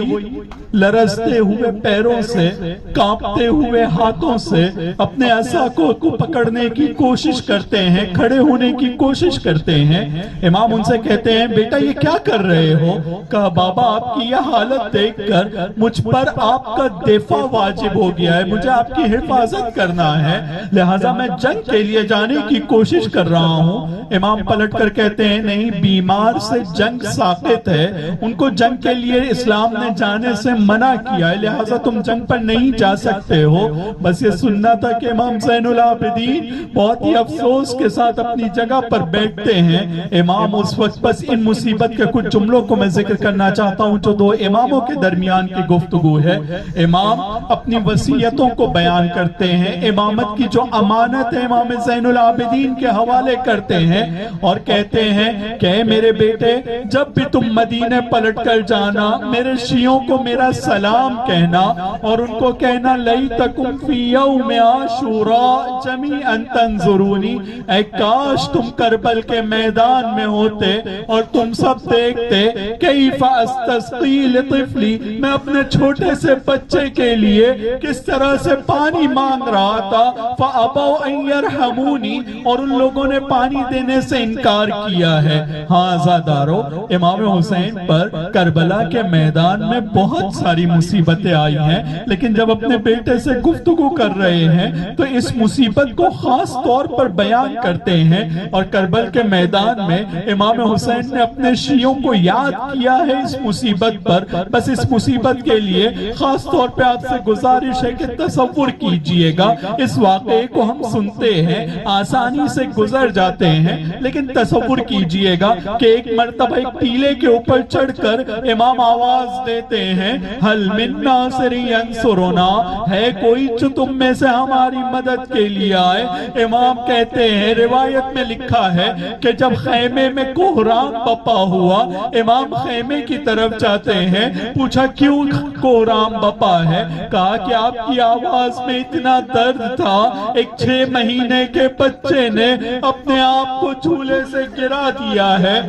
لرزتے ہوئے پیروں سے، کانپتے ہوئے ہاتھوں سے اپنے عصا کو پکڑنے کی کوشش کرتے ہیں، کھڑے ہونے کی کوشش کرتے ہیں۔ امام ان سے کہتے ہیں، بیٹا یہ کیا کر رہے ہو؟ کہا، بابا آپ کی یہ حالت دیکھ کر مجھ پر آپ کا دفاع واجب ہو گیا ہے، مجھے آپ کی حفاظت کرنا ہے، لہٰذا میں جنگ کے لیے جانے کی کوشش کر رہا ہوں۔ امام پلٹ کر کہتے ہیں، نہیں، بیمار سے جنگ ساقط ہے، ان کو جنگ کے لیے اسلام نے جانے سے منع کیا ہے، لہٰذا تم جنگ پر نہیں جا سکتے ہو۔ بس یہ سننا تھا کہ امام زین العابدین بہت ہی افسوس کے ساتھ اپنی جگہ پر بیٹھتے ہیں۔ امام اس وقت بس ان مصیبت کے کچھ جملوں کو میں ذکر کرنا چاہتا ہوں جو دو اماموں کے درمیان کی گفتگو ہے۔ امام اپنی وصیتوں کو بیان کرتے ہیں، امامت کی جو امانت ہے امام زین العابدین کے حوالے کرتے ہیں اور کہتے ہیں کہ اے میرے بیٹے، جب بھی تم مدینے پلٹ کر جانا، میرے شیعوں کو میرا سلام کہنا اور ان کو کہنا، لیتکم فی یوم عاشوراء جمیعا تنظرونی، اے کاش تم کربل کے میدان میں ہوتے اور تم سب دیکھتے کیف استسقی لطفلی، میں اپنے چھوٹے سے بچے کے لیے کس طرح سے پانی مانگ رہا تھا، فابوا ان یرحمونی، اور ان لوگوں نے پانی دینے سے انکار کیا ہے۔ ہاں عزادارو، امام حسین پر کربلا کے میدان میں بہت ساری مصیبتیں آئی ہیں، لیکن جب اپنے بیٹے سے گفتگو کر رہے ہیں تو اس مصیبت کو خاص طور پر بیان کرتے ہیں، اور کربل کے میدان میں امام حسین نے اپنے شیعوں کو یاد کیا ہے اس مصیبت پر۔ بس اس مصیبت کے لیے خاص طور پہ آپ سے گزارش ہے کہ تصور کیجئے گا، اس واقعے کو ہم سنتے ہیں، آسانی سے گزر جاتے ہیں، لیکن تصور کیجئے گا کہ ایک مرتبہ ایک ٹیلے کے اوپر چڑھ کر امام آواز دیتے ہیں، حل من ناصر ینصرنا، ہے کوئی جو تم میں سے ہماری مدد کے لیے آئے؟ امام کہتے ہیں، روایت میں لکھا ہے کہ جب خیمے میں کوہرام بپا ہوا، امام خیمے کی طرف جاتے ہیں، پوچھا کیوں کوہرام بپا ہے؟ کہا کہ آپ کی آواز میں اتنا درد تھا، ایک 6 مہینے کے بچے نے اپنے آپ کو جھولے سے گرا دیا ہے۔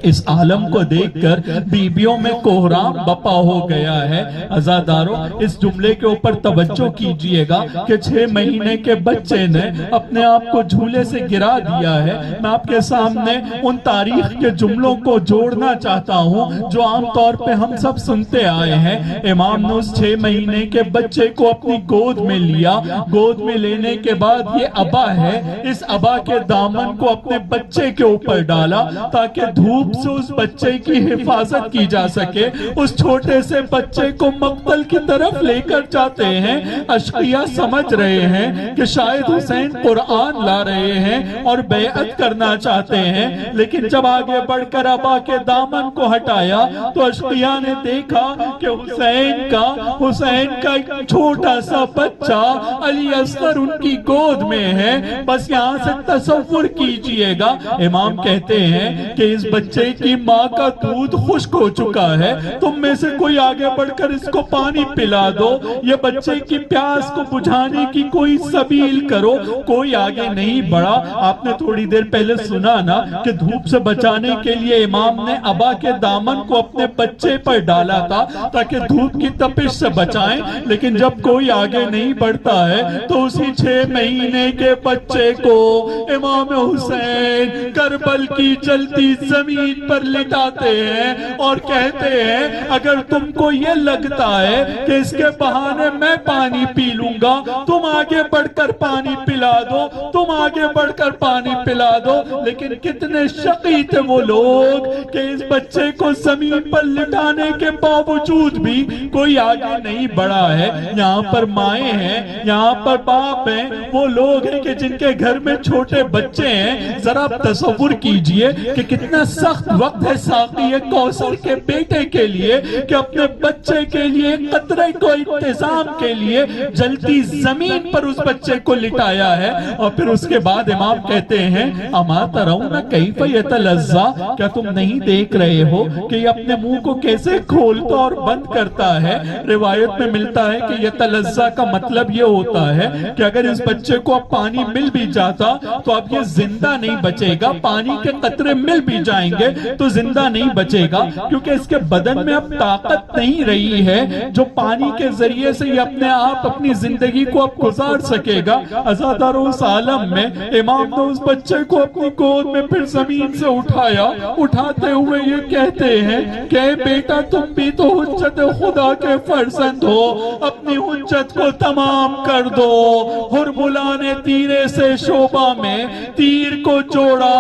اس عالم کو دیکھ کر بیبیوں میں کوہرام بپا ہو گیا ہے۔ عزادارو، اس جملے کے اوپر توجہ کیجئے گا کہ 6 مہینے کے بچے نے اپنے آپ کو جھولے سے گرا دیا ہے۔ میں آپ کے سامنے ان تاریخ کے جملوں کو جوڑنا چاہتا ہوں جو عام طور پہ ہم سب سنتے آئے ہیں۔ امام نے اس 6 مہینے کے بچے کو اپنی گود میں لیا، گود میں لینے کے بعد یہ ابا ہے، اس ابا کے دامن کو اپنے بچے کے اوپر ڈالا تاکہ دھوپ سے اس بچے کی حفاظت کی جا سکے۔ اس چھوٹے سے بچے کو مقتل کی طرف لے کر جاتے ہیں۔ اشقیاء سمجھ رہے ہیں کہ شاید حسین قرآن لا رہے ہیں اور بیعت کرنا چاہتے ہیں، لیکن جب آگے بڑھ کر ابا کے دامن کو ہٹایا تو اشقیاء نے دیکھا کہ حسین کا ایک چھوٹا سا بچہ علی اصغر ان کی گود میں ہے۔ بس یہاں سے تصور کیجئے گا، امام کہتے ہیں کہ اس بچے کی ماں کا دودھ خشک ہو چکا ہے، تم میں سے کوئی آگے بڑھ کر اس کو پانی پلا دو، یہ بچے کی پیاس کو بجھانے کی کوئی سبیل کرو۔ کوئی آگے نہیں بڑھا۔ آپ نے تھوڑی دیر پہلے سنا نا کہ دھوپ سے بچانے کے لیے امام نے ابا کے دامن کو اپنے بچے پر ڈالا تھا تاکہ دھوپ کی تپش سے بچائیں، لیکن جب کوئی آگے نہیں بڑھتا ہے تو اسی 6 مہینے کے بچے کو امام حسین کربل کی جلتی زمین زمین پر لٹاتے ہیں اور کہتے ہیں اگر تم کو یہ لگتا ہے کہ اس کے بہانے میں پانی پی لوں گا، تم آگے بڑھ کر پانی پلا دو، تم آگے بڑھ کر پانی پلا دو۔ لیکن کتنے شقی تھے وہ لوگ کہ اس بچے کو زمین پر لٹانے کے باوجود بھی کوئی آگے نہیں بڑھا ہے۔ یہاں پر مائیں ہیں، یہاں پر باپ ہیں، وہ لوگ ہیں کہ جن کے گھر میں چھوٹے بچے ہیں۔ ذرا تصور کیجئے کہ کتنا سخت وقت ہے ساقی کوثر کے بیٹے کے لیے کہ اپنے بچے کے لیے قطرے کو انتظام کے لیے جلتی زمین پر اس بچے کو لٹایا ہے۔ اور پھر اس کے بعد امام کہتے ہیں اما ترون کیف یتلذا، کیا تم نہیں دیکھ رہے ہو کہ یہ اپنے منہ کو کیسے کھولتا اور بند کرتا ہے؟ روایت میں ملتا ہے کہ یتلذا کا مطلب یہ ہوتا ہے کہ اگر اس بچے کو اب پانی مل بھی جاتا تو اب یہ زندہ نہیں بچے گا، پانی کے قطرے مل بھی جائیں گے تو زندہ نہیں بچے گا، کیونکہ اس کے بدن میں اب طاقت نہیں رہی ہے جو پانی کے ذریعے سے یہ اپنے آپ اپنی زندگی کو اب گزار سکے گا۔ عزادار اس عالم میں امام نے اس بچے کو اپنی گود میں پھر زمین سے اٹھایا، اٹھاتے ہوئے یہ کہتے ہیں کہ بیٹا تم بھی تو حجت خدا کے فرزند ہو، اپنی حجت کو تمام کر دو۔ ہرملا نے تیرے سے شعبہ میں تیر کو جوڑا،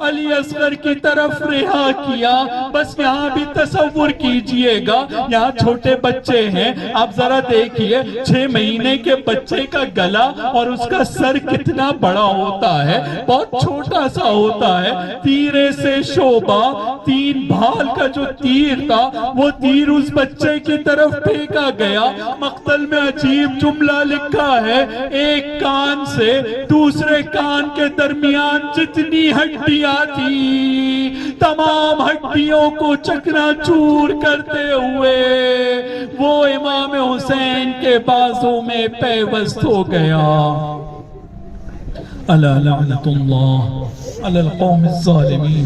علی اصغر کی طرف رہا کیا۔ بس یہاں بھی تصور کیجئے گا، یہاں چھوٹے بچے ہیں، آپ ذرا دیکھیے 6 مہینے کے بچے کا گلا اور اس کا سر کتنا بڑا ہوتا ہے، بہت چھوٹا سا ہوتا ہے۔ تیرے سے شعبہ، 3 بھال کا جو تیر تھا وہ تیر اس بچے کی طرف پھینکا گیا۔ مقتل میں عجیب جملہ لکھا ہے، ایک کان سے دوسرے کان کے درمیان جتنی ہڈیاں تھی تمام ہڈیوں کو چکنا چور کرتے ہوئے وہ امام حسین کے بازو میں پیوست ہو گیا۔ الا لعنت اللہ علی القوم الظالمین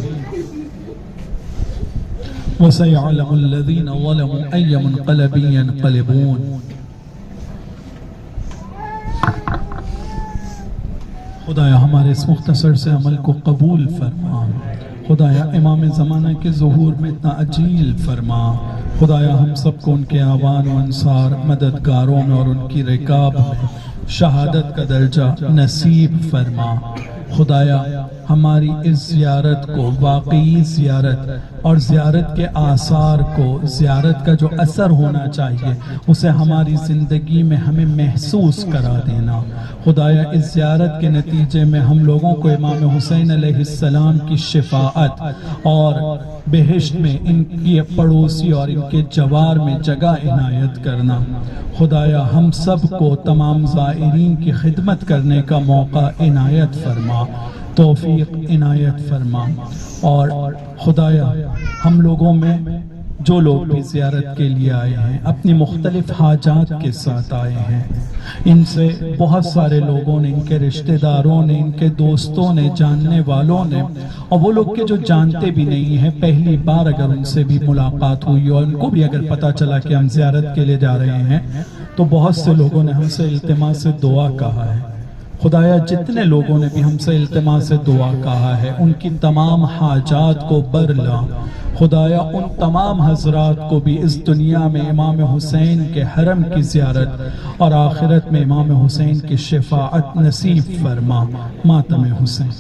وسيعلم الذين ظلموا أي منقلب ينقلبون۔ خدایا ہمارے اس مختصر سے عمل کو قبول فرما، خدایا امام زمانہ کے ظہور میں اتنا عجیل فرما، خدایا ہم سب کو ان کے آوان و انصار مددگاروں میں اور ان کی رکاب میں شہادت کا درجہ نصیب فرما۔ خدایا ہماری اس زیارت کو واقعی زیارت اور زیارت کے آثار کو، زیارت کا جو اثر ہونا چاہیے اسے ہماری زندگی میں ہمیں محسوس کرا دینا۔ خدایا اس زیارت کے نتیجے میں ہم لوگوں کو امام حسین علیہ السلام کی شفاعت اور بہشت میں ان کی پڑوسی اور ان کے جوار میں جگہ عنایت کرنا۔ خدایا ہم سب کو تمام زائرین کی خدمت کرنے کا موقع عنایت فرما، توفیق عنایت فرما۔ اور خدایا ہم لوگوں میں جو لوگ بھی زیارت کے لیے آئے ہیں اپنی مختلف حاجات کے ساتھ آئے ہیں، ان سے بہت سارے لوگوں نے، ان کے رشتہ داروں نے، ان کے دوستوں نے، جاننے والوں نے، اور وہ لوگ کے جو جانتے بھی نہیں ہیں پہلی بار اگر ان سے بھی ملاقات ہوئی اور ان کو بھی اگر پتا چلا کہ ہم زیارت کے لیے جا رہے ہیں تو بہت سے لوگوں نے ہم سے التماس سے دعا کہا ہے۔ خدایا جتنے لوگوں نے بھی ہم سے التماس سے دعا کہا ہے ان کی تمام حاجات کو بر لا۔ خدایا ان تمام حضرات کو بھی اس دنیا میں امام حسین کے حرم کی زیارت اور آخرت میں امام حسین کی شفاعت نصیب فرما۔ ماتم حسین۔